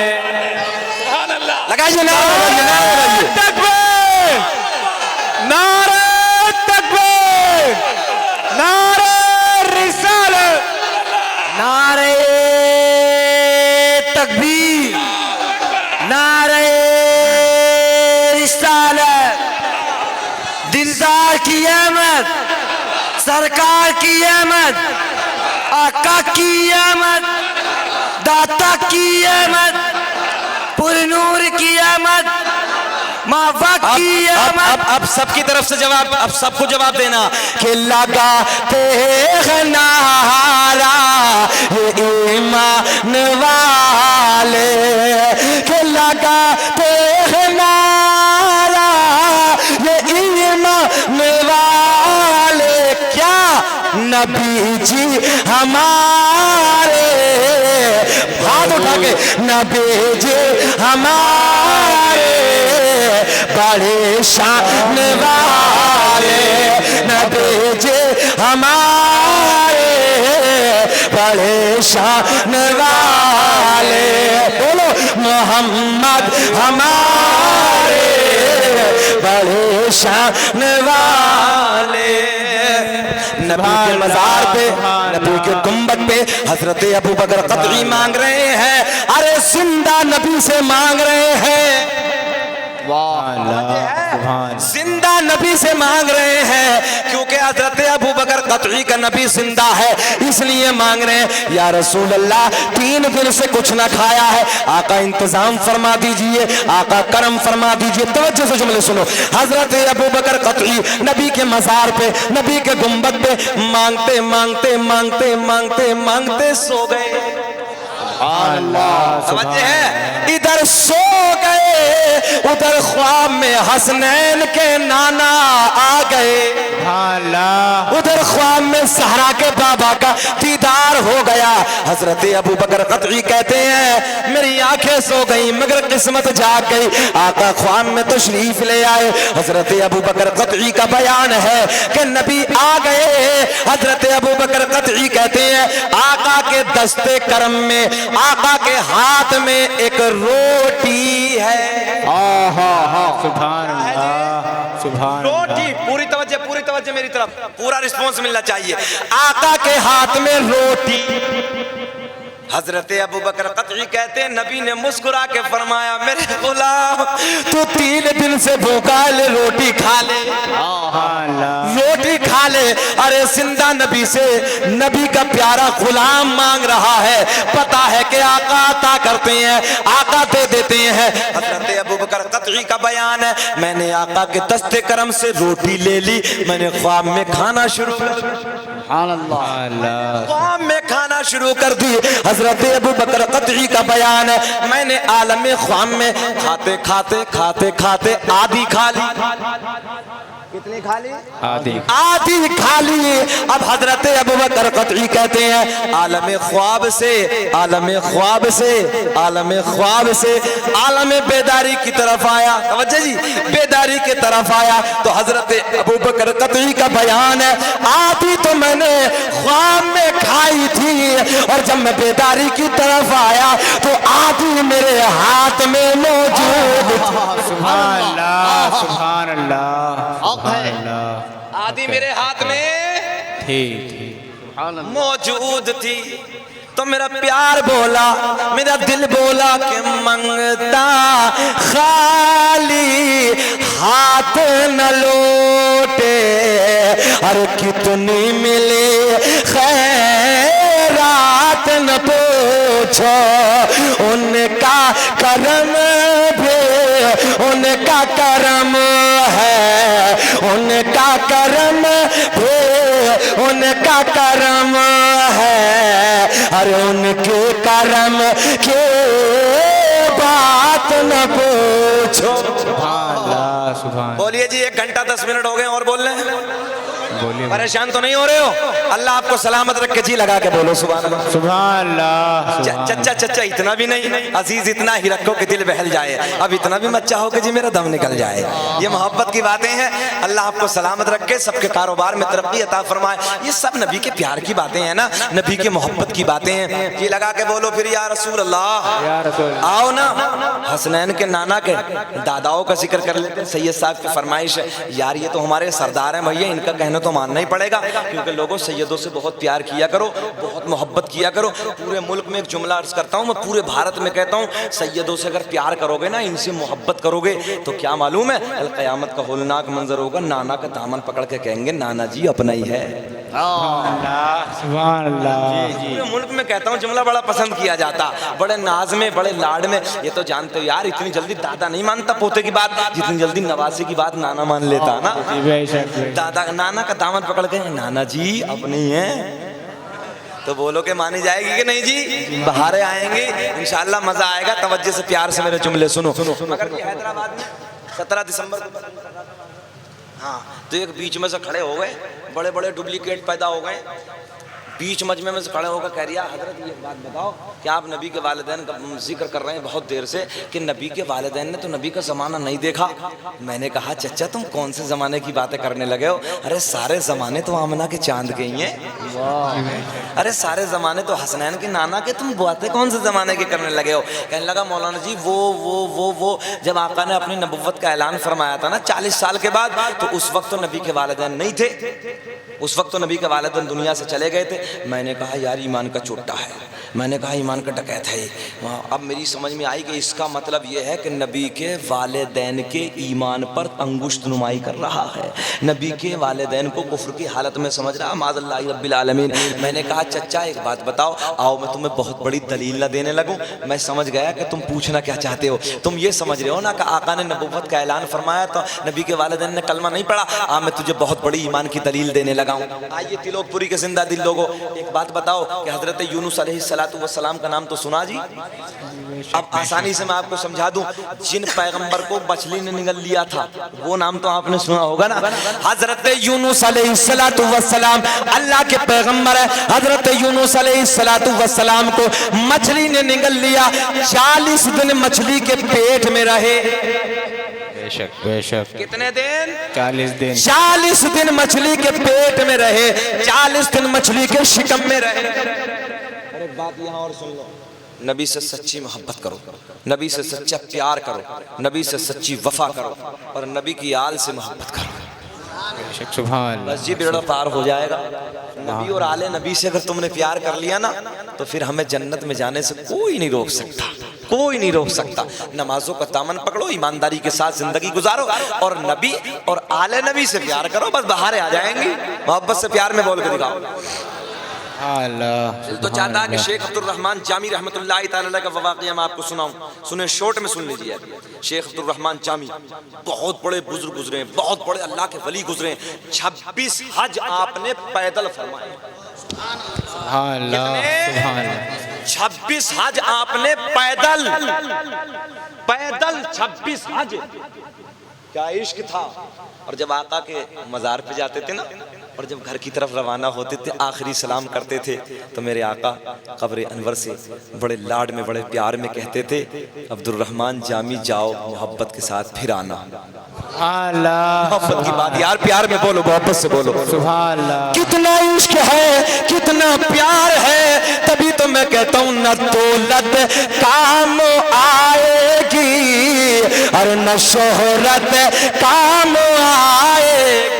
लगाइए नारा, तकबीर, नारे तकबीर, नारे रिसालत, नारे तकबीर, नारे रिसालत। दिलदार की अहमद, सरकार की अहमद, आका की अहमद, दाता की अहमद, पुरनूर की अहमद, मावा की अहमद। अब सबकी तरफ से जवाब, अब सबको जवाब देना कि लगाते हैं नारा ये ईमान वाले, कि लगाते हैं नारा ये ईमान वाले, क्या नबी जी हमारे, हाथ उठा के नबी जी हमारे बड़े शान वाले, नबी जी हमारे बड़े शान वाले। बोलो मोहम्मद हमारे बड़े शान वाले। नबी के मजार पे, नबी के गुंबद पे हजरत अबू बकर क़तई मांग रहे हैं। अरे जिंदा नबी से मांग रहे हैं, जिंदा नबी से मांग रहे हैं, क्योंकि हजरत अबू बकर क़तई का नबी जिंदा है इसलिए मांग रहे हैं। या रसूल अल्लाह 3 दिन से कुछ ना खाया है, आका इंतजाम फरमा दीजिए, आका करम फरमा दीजिए। तवज्जो से जुमले सुनो। हजरत अबू बकर क़तई नबी के मजार पे, नबी के गुंबद पे मांगते मांगते मांगते मांगते मांगते सो गए। समझे हैं? इधर सो गए, उधर ख्वाब में हसनैन के नाना आ गए। उधर ख्वाब में सहरा के बाबा का दीदार हो गया। हजरत अबू बकर क़तई कहते हैं मेरी आंखें सो गई मगर किस्मत जाग गई। आका ख्वाब में तशरीफ ले आए। हजरत अबू बकर क़तई का बयान है कि नबी आ गए। हजरत अबू बकर क़तई कहते हैं आका के दस्ते करम में, आका के हाथ में एक रोटी है। सुभान अल्लाह, सुभान रोटी, पूरी तवज्जो मेरी तरफ, पूरा रिस्पॉन्स मिलना चाहिए। आका के हाथ में रोटी। हजरत अबू बकर क़तई कहते हैं नबी ने मुस्कुरा के फरमाया मेरे गुलाम तू 3 दिन से भूखा ले, रोटी खा ले, रोटी खा ले। अरे जिंदा नबी से नबी का प्यारा गुलाम मांग रहा है, पता है कि आका अता करते हैं, आका दे देते हैं। हजरत अबू बकर क़तई का बयान है मैंने आका के दस्ते करम से रोटी ले ली, मैंने ख्वाब में खाना शुरू कर ख्वाब में खाना शुरू कर दी। हजरत अबू बकर क़तई का बयान है मैंने आलम ख्वाब में खाते खाते खाते खाते आधी खा ली। कितनी खा ली? आधी खा ली। अब हजरत अबू बकर क़तई कहते हैं आलम ख्वाब से, आलम ख्वाब से, आलम ख्वाब से आलम बेदारी की तरफ आया। तवज्जो जी, बेदारी की तरफ आया तो हजरत अबू बकर क़तई का बयान है आधी तो मैंने ख्वाब में खाई थी और जब मैं बेदारी की तरफ आया तो आधी मेरे हाथ में मौजूद। सुभान अल्लाह, सुभान अल्लाह, आधी मेरे हाथ में मौजूद थी। तो मेरा प्यार बोला, मेरा दिल बोला कि मंगता खाली हाथ न लौटे। अरे कितनी मिले खैरात न पूछो, उनका करम भी उनका करम है, उनका करम भी उनका करम है। अरे उनके करम के बात न पूछो। बोलिए जी 1 घंटा 10 मिनट हो गए और बोल रहे हैं, परेशान तो नहीं हो रहे हो? अल्लाह आपको सलामत रख के जी लगा के बोलो सुभान अल्लाह, सुभान अल्लाह। चच्चा चच्चा इतना भी नहीं अजीज, इतना ही रखो कि दिल बहल जाए। अब इतना भी मत चाहो कि जी मेरा दम निकल जाए। ये मोहब्बत की बातें हैं। अल्लाह आपको सलामत रख के सबके कारोबार में तरक्की अता फरमाए। ये सब नबी के प्यार की बातें हैं ना, नबी के मोहब्बत की बातें हैं। जी लगा के बोलो फिर या रसूल अल्लाह। आओ ना, हसनैन के नाना के दादाओं का जिक्र कर लेते हैं। सैयद साहब की फरमाइश है यार, ये तो हमारे सरदार हैं भैया, इनका कहना तो मानना ही पड़ेगा, क्योंकि लोगों सैयदों से बहुत प्यार किया करो, बहुत मोहब्बत किया करो। पूरे मुल्क में एक जुमला अर्ज करता हूँ, मैं पूरे भारत में कहता हूँ, सैयदों से अगर प्यार करोगे ना, इनसे मोहब्बत करोगे तो क्या मालूम है, कल क़यामत का होलनाक मंजर होगा। नाना का दामन पकड़ के कहेंगे नाना जी अपना ही है। सुभान अल्लाह। पूरे मुल्क में कहता हूँ जुमला बड़ा पसंद किया जाता, बड़े नाज में, बड़े लाड में। ये तो जानते हो यार, इतनी जल्दी दादा नहीं मानता पोते की बात, जितनी जल्दी नवासे की बात नाना मान लेता ना। दादा नाना का दामन पकड़ के नाना जी अपनी है तो बोलो के मानी जाएगी कि नहीं जी? बहारे आएंगे इंशाल्लाह, मजा आएगा। तवज्जो से प्यार से मेरे जुमले सुनो। मगर हैदराबाद में 17 दिसंबर को, हाँ, तो एक बीच में से खड़े हो गए, बड़े बड़े डुप्लीकेट पैदा हो गए। बीच मजमे में से खड़े होकर कह रिया हजरत ये बात बताओ कि आप नबी के वालिदैन का जिक्र कर रहे हैं बहुत देर से कि नबी के वालिदैन ने तो नबी का ज़माना नहीं देखा। मैंने कहा चचा तुम कौन से ज़माने की बातें करने लगे हो? अरे सारे ज़माने तो आमना के चांद के ही हैं। अरे सारे ज़माने तो हसनैन के नाना के, तुम बातें कौन से ज़माने के करने लगे हो? कहने लगा मौलाना जी वो जब आका ने अपनी नबुव्वत का ऐलान फरमाया था ना 40 साल के बाद, तो उस वक्त तो नबी के वालिदैन नहीं थे, उस वक्त तो नबी के वालिदैन दुनिया से चले गए थे। मैंने कहा यार ईमान का चोटा है, मैंने कहा ईमान का डकैत है। अब मेरी समझ में आई कि इसका मतलब ये है कि नबी के वालिदैन के ईमान पर अंगुष्ठ नुमाई कर रहा है, नबी के वालिदैन को कुफ्र की हालत में समझ रहा, माज़अल्लाह रब्बिल आलमीन। मैंने कहा चचा एक बात बताओ, आओ मैं तुम्हें बहुत बड़ी दलील ना देने लगूं। मैं समझ गया कि तुम पूछना क्या चाहते हो। तुम ये समझ रहे हो ना कि आका ने नबुव्वत का ऐलान फरमाया तो नबी के वालिदैन ने कलमा नहीं पढ़ा। मैं तुझे बहुत बड़ी ईमान की दलील देने लगा हूं। आइए तिलोकपुरी के जिंदा दिल लोगों, एक बात बताओ कि हजरत यूनुस अलैहिस्सलातु वस्सलाम का नाम तो सुना जी? अब आसानी से मैं आपको समझा दूं, जिन पैगंबर को मछली ने निगल लिया था वो नाम तो आपने सुना होगा ना। हजरत यूनुस अलैहिस्सलातु वस्सलाम अल्लाह के पैगंबर है। हजरत यूनुस अलैहिस्सलातु वस्सलाम को मछली ने निगल लिया, 40 दिन मछली के पेट में रहे। बेशक बेशक। कितने दिन? 40 दिन। 40 दिन मछली के पेट में रहे, 40 दिन मछली के शिकम में रहे। अरे बात यहाँ और सुन लो, नबी से सच्ची मोहब्बत करो, नबी से सच्चा प्यार करो, नबी से सच्ची वफा करो और नबी की आल से मोहब्बत करो। बेशक सुभान अल्लाह। बस जी बेड़ा पार हो जाएगा। नबी और आले नबी से अगर तुमने प्यार कर लिया ना तो फिर हमें जन्नत में जाने से कोई नहीं रोक सकता, कोई नहीं रोक सकता। नमाजों का दामन पकड़ो, ईमानदारी के साथ जिंदगी गुजारो और नबी और आले नबी से प्यार करो, बस बाहर आ जाएंगी। मोहब्बत से प्यार में बोल के दिखाओ। अल्लाह तो चाहता है कि शेख अब्दुल रहमान जामी रहमतुल्लाहि तआला का वाक़या मैं आपको सुनाऊं, सुने शॉर्ट में सुन लीजिए। शेख अब्दुल रहमान जामी बहुत बड़े बुजुर्ग गुजरे, बहुत बड़े अल्लाह के वली गुजरे। 26 हज आपने पैदल फरमाए। सुभान अल्लाह सुभान अल्लाह। 26 हज आपने पैदल 26 हज। क्या इश्क था। और जब आका के मज़ार पे जाते थे ना और जब घर की तरफ रवाना होते थे, आखिरी सलाम करते थे तो मेरे आका कब्र अनवर से बड़े लाड में बड़े प्यार में कहते थे, अब्दुल रहमान जामी जाओ मोहब्बत के साथ फिर आना। अल्लाह मोहब्बत की बात यार, प्यार में बोलो, मोहब्बत से बोलो। सुभान अल्लाह। कितना इश्क है, कितना प्यार है, तभी तो मैं कहता हूँ न दौलत काम आएगी और न शोहरत काम आएगी।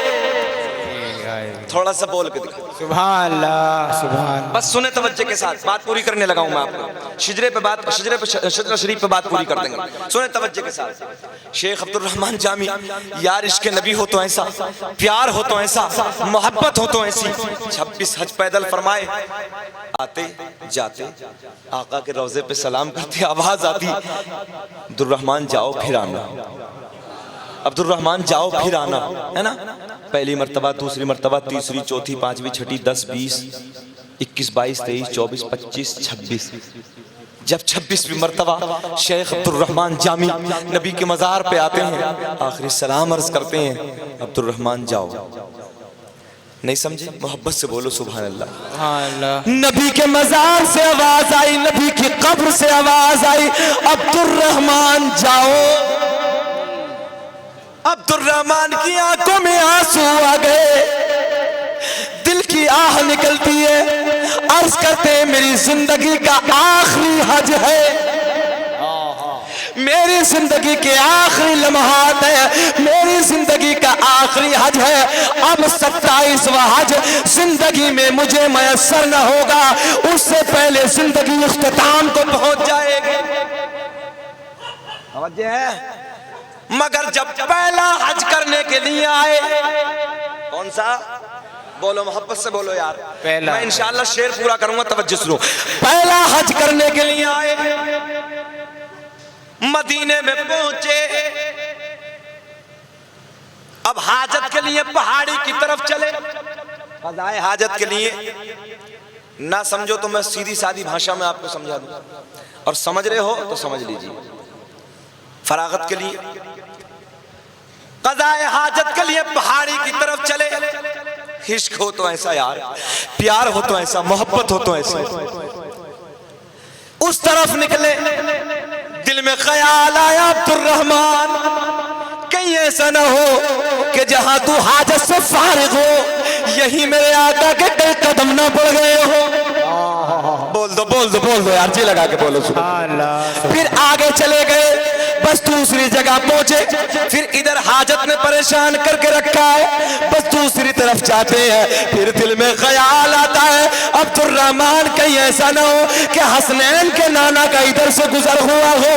थोड़ा सा बोल के दिखा। सुभान अल्लाह सुभान। बस सुने तवज्जो के साथ, बात पूरी करने लगा हूं मैं आपको। शिजरा शरीफ पे बात पूरी कर देंगे, सुने तवज्जो के साथ। शेख अब्दुल रहमान जामी, यार इश्क नबी हो तो ऐसा, प्यार हो तो ऐसा, मोहब्बत हो तो ऐसी। 26 हज पैदल फरमाए, आते जाते आका के रोजे पे सलाम करते, आवाज आती अब्दुल रहमान जाओ फिर आना, अब्दुल रहमान जाओ फिर आना, है ना। पहली मर्तबा, दूसरी मर्तबा, तीसरी, चौथी, पांचवी, छठी, 10, 20, 21, 22, 23, 24, 25, 26। जब 26वीं मर्तबा शेख अब्दुल रहमान जामी नबी के मज़ार पे आते हैं, आखिरी सलाम अर्ज करते हैं, अब्दुल रहमान जाओ। नहीं समझे? मोहब्बत से बोलो सुभान अल्लाह। सुभान अल्लाह। नबी के मज़ार से आवाज आई, नबी की कब्र से आवाज आई, अब्दुल रहमान जाओ। अब्दुल रहमान की आंखों में आंसू आ गए, दिल की आह निकलती है, अर्ज करते हैं मेरी जिंदगी का आखिरी हज है, मेरी जिंदगी के आखिरी लम्हात है, मेरी जिंदगी का आखिरी हज है। अब 27वां हज जिंदगी में मुझे मयसर न होगा, उससे पहले जिंदगी इख्तिताम को पहुंच जाएगी। मगर जब पहला हज करने के लिए आए, कौन सा? बोलो, मोहब्बत से बोलो यार। पहला। मैं इंशाअल्लाह शेर पूरा करूंगा, तवज्जो सुनो। पहला हज करने के लिए आए, मदीने में पहुंचे, अब हाजत के लिए पहाड़ी की तरफ चले। क़ज़ाए हाजत के लिए ना समझो तो मैं सीधी सादी भाषा में आपको समझा दूं, और समझ रहे हो तो समझ लीजिए। फरागत के लिए, क़ज़ाए हाजत के लिए पहाड़ी की तरफ चले, इश्क हो तो ऐसा यार, प्यार हो तो ऐसा, मोहब्बत हो तो ऐसा। उस तरफ निकले, दिल में ख्याल आया अब्दुर्रहमान, कहीं ऐसा ना हो कि जहां तू हाजत से फारिग हो यही मेरे आका के कई कदम ना पड़ गए हो। बोल दो बोल दो बोल दो यार, जी लगा के बोलो। फिर आगे चले गए, बस दूसरी जगह पहुंचे, फिर इधर हाजत ने परेशान करके रखा है, बस दूसरी तरफ जाते हैं। फिर दिल में ख्याल आता है अब्दुर्रहमान कहीं ऐसा ना हो कि हसनैन के नाना का इधर से गुजर हुआ हो,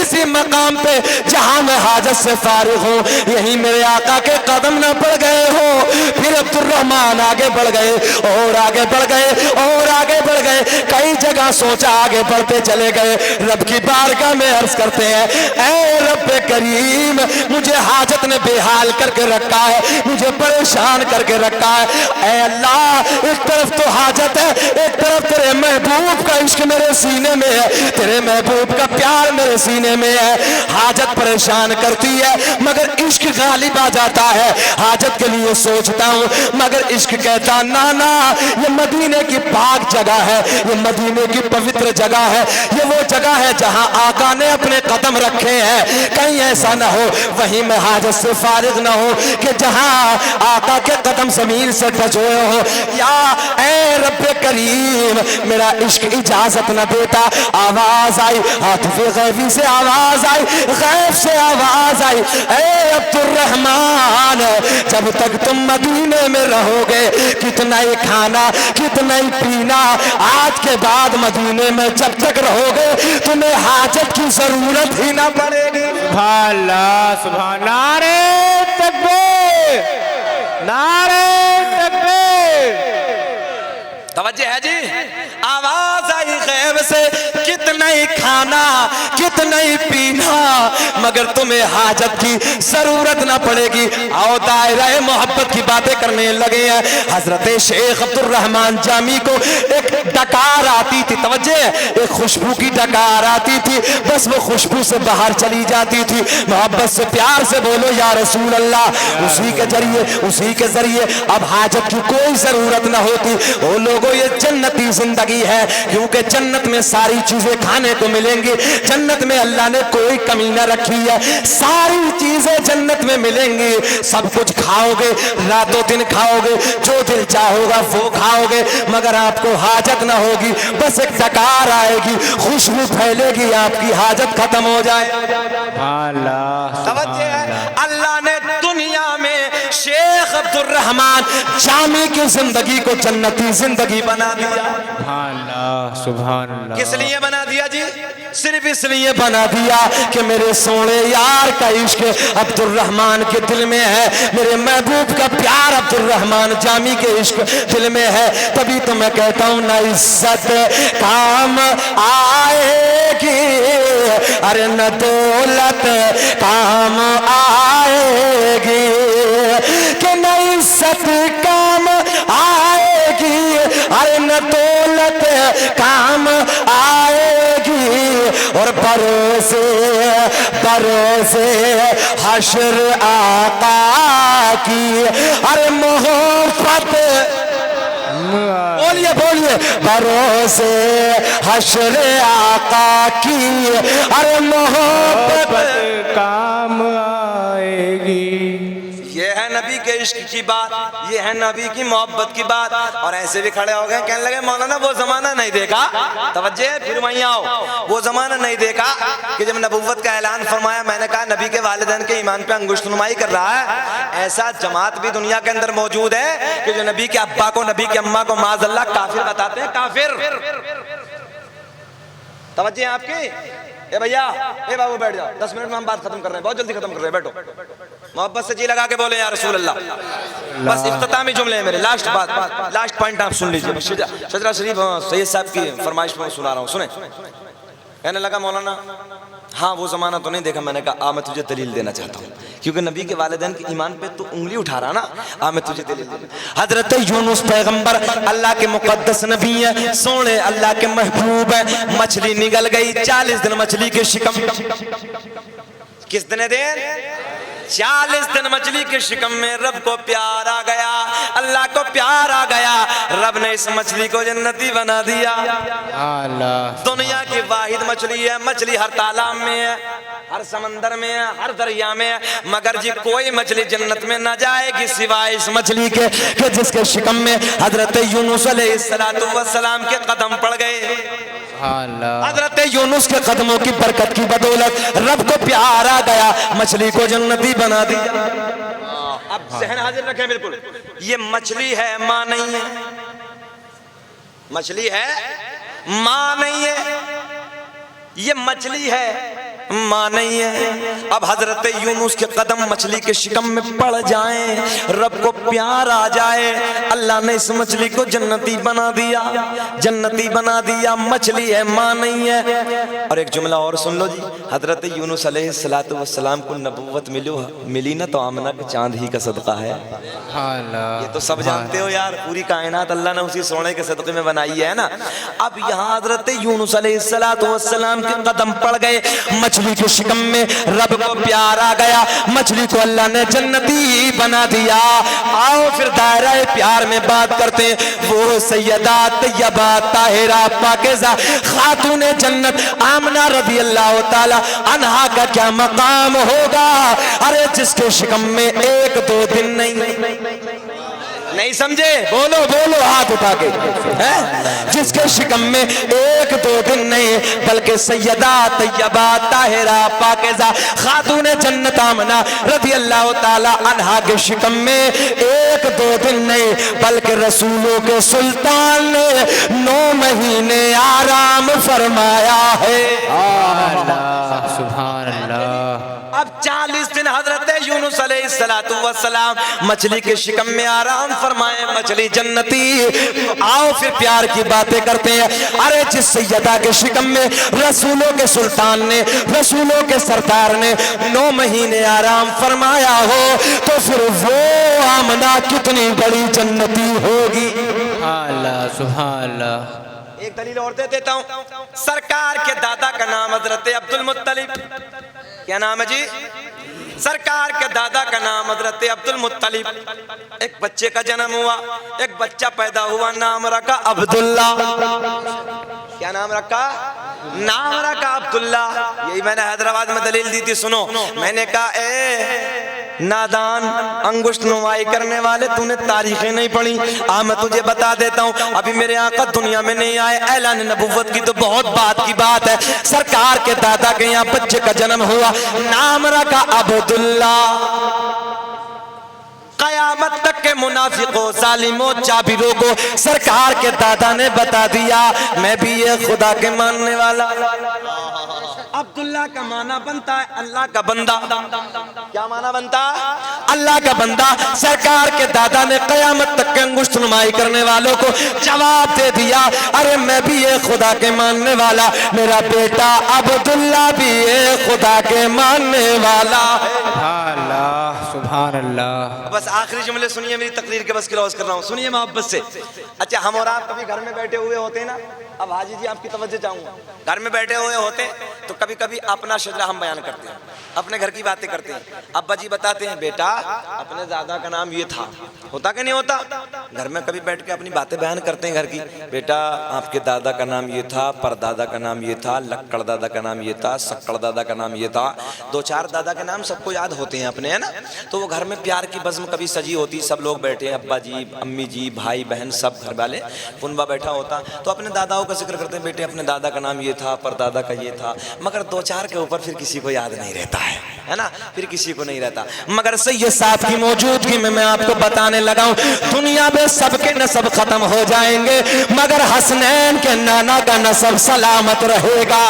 इसी मकाम पे जहां मैं हाजत से फारिग हूं यही मेरे आका के कदम ना पड़ गए हो। फिर अब्दुर्रहमान आगे बढ़ गए और आगे बढ़ गए और आगे बढ़ गए, कई जगह सोचा, आगे बढ़ते चले गए। रब की बारगाह में अर्ज करते हैं, ऐ रब करीम मुझे हाजत ने बेहाल करके रखा है, मुझे परेशान करके रखा है। ऐ अल्लाह, एक तरफ तो हाजत है, एक तरफ तेरे महबूब का इश्क मेरे सीने में है, तेरे महबूब का प्यार मेरे सीने में है। हाजत परेशान करती है मगर इश्क गालिब आ जाता है। हाजत के लिए सोचता हूँ मगर इश्क कहता ना ना, ये मदीने की पाक जगह है, ये मदीने की पवित्र जगह है, ये वो जगह है जहाँ आका ने अपने कदम रखे हैं। कहीं ऐसा ना हो वहीं मैं हाजत से फारिग ना हो कि जहाँ आका के कदम जमीन से टच हुए हो। या ऐ रब्बे करीम मेरा इश्क इजाजत न देता। आवाज आई, आतिफ़े गैबी से आवाज आई, गैब से आवाज आई, ऐ अब्दुर्रहमान जब तक तुम मदीने में रहोगे कितना ही खाना कितना ही पीना, आज के बाद मदीने में जब तक रहोगे तुम्हें हाजत की जरूरत ही ना पड़ेगी। सुभान अल्लाह, सुभान, नारे तकबीर, नारे तकबीर। तवज्जो है जी, आवाज आई गैब से, कितना ही खाना कितना ही पीना मगर तुम्हें हाजत की जरूरत ना पड़ेगी। आओ दायरा मोहब्बत की बातें करने लगे हैं। हजरत शेख अब्दुर्रहमान जामी को एक डकार आती थी, तवज्जो, एक खुशबू की डकार आती थी, बस वो खुशबू से बाहर चली जाती थी। मोहब्बत से प्यार से बोलो या रसूल अल्लाह, उसी के जरिए अब हाजत की कोई जरूरत ना होती। वो लोगों ये जन्नती जिंदगी है, क्योंकि जन्नत में सारी चीजें खाने को मिलेंगी, जन्नत में अल्लाह ने कोई कमी न रखी है, सारी चीजें जन्नत में मिलेंगी। सब कुछ खाओगे, रातों दिन खाओगे, जो दिल चाहोगा वो खाओगे, मगर आपको हाजत ना होगी। बस एक डकार आएगी, खुशबू फैलेगी, आपकी हाजत खत्म हो जाए। समझते हैं, अल्लाह ने दुनिया में शेख अब्दुर्रहमान जामी की जिंदगी को जन्नती जिंदगी बना दिया। सुभान अल्लाह। किस लिए बना दिया जी? सिर्फ इसलिए बना दिया कि मेरे सोने यार का इश्क अब्दुर्रहमान के दिल में है, मेरे महबूब का प्यार अब्दुर्रहमान जामी के इश्क दिल में है। तभी तो मैं कहता हूँ न इज्जत काम आएगी, अरे न दौलत काम आएगी, कि न इज्जत काम आएगी, अरे न दौलत काम आएगी, और भरोसे हश्र आका की, अरे मोहब्बत, बोलिए भरोसे हश्र आका की, अरे मोहब्बत काम आएगी। ये है नबी के इश्क की बात, ये है नबी की मोहब्बत की बात। और ऐसे भी खड़े हो गए, कहने लगे मौलाना वो जमाना नहीं देखा। तवज्जो, फिर वहीं आओ, वो जमाना नहीं देखा कि जब नबूवत का ऐलान फरमाया, मैंने कहा नबी के वालिदैन के ईमान पे अंगुष्ठ नुमाई कर रहा है। ऐसा जमात भी दुनिया के अंदर मौजूद है कि जो नबी के अब्बा को, नबी की अम्मा को माज़अल्लाह काफिर बताते हैं, काफिर। तवज्जो है आपकी? ए भैया, ए बाबू बैठ जाओ, 10 मिनट में हम बात खत्म कर रहे हैं, बहुत जल्दी खत्म कर रहे हैं, बैठो। मोहब्बत से जी लगा के बोले या रसूल अल्लाह। बस इख्तितामी जुमले हैं मेरे, लास्ट बात, लास्ट पॉइंट आप सुन लीजिए। शजरा शरीफ सैयद साहब की फरमाइश में सुना रहा हूँ, सुने। कहने लगा मौलाना हाँ वो जमाना तो नहीं देखा। मैंने कहा मैं तुझे दलील देना चाहता हूँ, क्योंकि नबी के वालिदैन के ईमान पे तो उंगली उठा रहा ना। मैं तुझे दलील देना। हजरत यूनुस पैगंबर अल्लाह के मुकद्दस नबी है, सोने अल्लाह के महबूब है। मछली निगल गई, 40 दिन मछली के शिकम। किस दिन? 40 दिन मछली के शिकम में रब को प्यार आ गया, अल्लाह को प्यार आ गया, रब ने इस मछली को जन्नती बना दिया। अल्लाह दुनिया की वाहिद मछली है, मछली हर तालाब में है, हर समंदर में है, हर दरिया में है, मगर जी कोई मछली जन्नत में न जाएगी सिवाय इस मछली के कि जिसके शिकम में हजरत यूनुस अलैहिस्सलाम के कदम पड़ गए। हजरत यूनुस के कदमों की बरकत की बदौलत रब को प्यार आ गया, मछली को जन्नती बना दिया। अब जहन हाजिर रखें, बिल्कुल ये मछली है, मां नहीं है। मछली है, मां नहीं है। ये मछली है, मां नहीं है। अब हजरत यूनुस के कदम मछली के शिकम में पड़ जाएं, रब को प्यार आ जाए, अल्लाह ने इस मछली को जन्नती बना दिया, जन्नती बना दिया। मछली है, मां नहीं है। और एक जुमला और सुन लो जी, हजरत यूनुस अलैहिस्सलाम को नबुव्वत मिली ना तो आमना के चांद ही का सदका है। ये तो सब जानते हो यार, पूरी कायनात अल्लाह ने उसी सोने के सदके में बनाई है ना। अब यहाँ हजरत यूनुस अलैहिस्सलाम के कदम पड़ गए, मछली के शिकम में रब को प्यार आ गया, मछली को अल्लाह ने जन्नती बना दिया। आओ फिर दायरा प्यार में बात करते हैं। वो सैयदा तैयबा ताहिरा पाकीज़ा खातून जन्नत आमना रज़ी अल्लाह ताला अन्हा का क्या मकाम होगा। अरे जिसके शिकम में 1-2 दिन नहीं समझे, बोलो बोलो हाथ उठा के, है जिसके शिकम में 1-2 दिन नहीं बल्कि सैयदा तैयबा ताहिरा पाकीज़ा खातून जन्नत आमना रज़ी अल्लाह ताला अन्हा के शिकम में 1-2 दिन नहीं बल्कि रसूलों के सुल्तान ने 9 महीने आराम फरमाया है। अल्लाह सुभान अल्लाह। अब 40 दिन हजरत यूनुस अलैहिस्सलाम मछली के शिकम में आराम फरमाए, मछली जन्नती। आओ फिर प्यार की बातें करते हैं। अरे जिस सैयदा के शिकम में रसूलों के सुल्तान ने, रसूलों के सरदार ने 9 महीने आराम फरमाया हो तो फिर वो आमना कितनी बड़ी जन्नती होगी। अल्लाह सुभान अल्लाह। एक दलील और दे देता हूँ। सरकार के दादा का नाम हजरत अब्दुल मुत्तलिब, क्या नाम है जी? सरकार के दादा का नाम हजरत अब्दुल मुत्तलिब। एक बच्चे का जन्म हुआ, एक बच्चा पैदा हुआ, नाम रखा अब्दुल्ला। क्या नाम रखा? नाम रखा अब्दुल्ला। यही मैंने हैदराबाद में दलील दी थी, सुनो। मैंने कहा ए नादान अंगुष्ठ नुमाई करने वाले, तूने तारीखें नहीं पढ़ी। मैं तुझे बता देता हूँ, अभी मेरे आका दुनिया में नहीं आए, ऐलान नबुव्वत की तो बहुत बात की बात है। सरकार के दादा के यहाँ बच्चे का जन्म हुआ, नाम रखा अब्दुल्ला। कयामत तक के मुनाफिकों, जालिमों, जाबिरों को सरकार के दादा ने बता दिया मैं भी ये खुदा के मानने वाला। अब्दुल्ला का माना बनता है अल्लाह का बंदा। क्या माना बनता? अल्लाह का बंदा। सरकार के दादा ने कयामत तक के अंगुष्ठ नुमाई करने वालों को जवाब दे दिया, अरे मैं भी ये खुदा के मानने वाला, मेरा बेटा अब्दुल्ला भी ये खुदा के मानने वाला है। अल्लाह सुभान अल्लाह। बस आखिरी जुमले सुनिए, मेरी तकरीर के बस क्लोज कर रहा हूँ, सुनिए मोहब्बत से। अच्छा, हम और आप कभी घर में बैठे हुए होते हैं ना, अब हाजी जी आपकी तवज्जो चाहूंगा, घर में बैठे हुए होते तो कभी कभी अपना शजरा हम बयान करते हैं, अपने घर की बातें करते हैं। अब्बा जी बताते हैं बेटा अपने दादा का नाम ये था, होता कि नहीं होता? घर में कभी बैठ के अपनी बातें बयान करते हैं घर की, बेटा आपके दादा का नाम ये था, परदादा का नाम ये था, लक्कड़ दादा का नाम ये था, शक्कड़ दादा का नाम ये था। 2-4 दादा के नाम सबको याद होते हैं अपने, है ना? तो वो घर में प्यार की बज़्म कभी सजी होती, सब लोग बैठे हैं, अब्बा जी, अम्मी जी, भाई बहन, सब घर वाले, पुनबा बैठा होता, तो अपने दादाओं का जिक्र करते हैं, बेटे अपने दादा का नाम ये था, परदादा का ये था। मगर 2-4 के ऊपर फिर किसी को याद नहीं रहता है ना? फिर किसी को नहीं रहता। मगर सैयद साहब की मौजूदगी में मैं आपको बताने लगा हूं, दुनिया में सबके नसब खत्म हो जाएंगे मगर हसनैन के नाना का नसब सलामत रहेगा।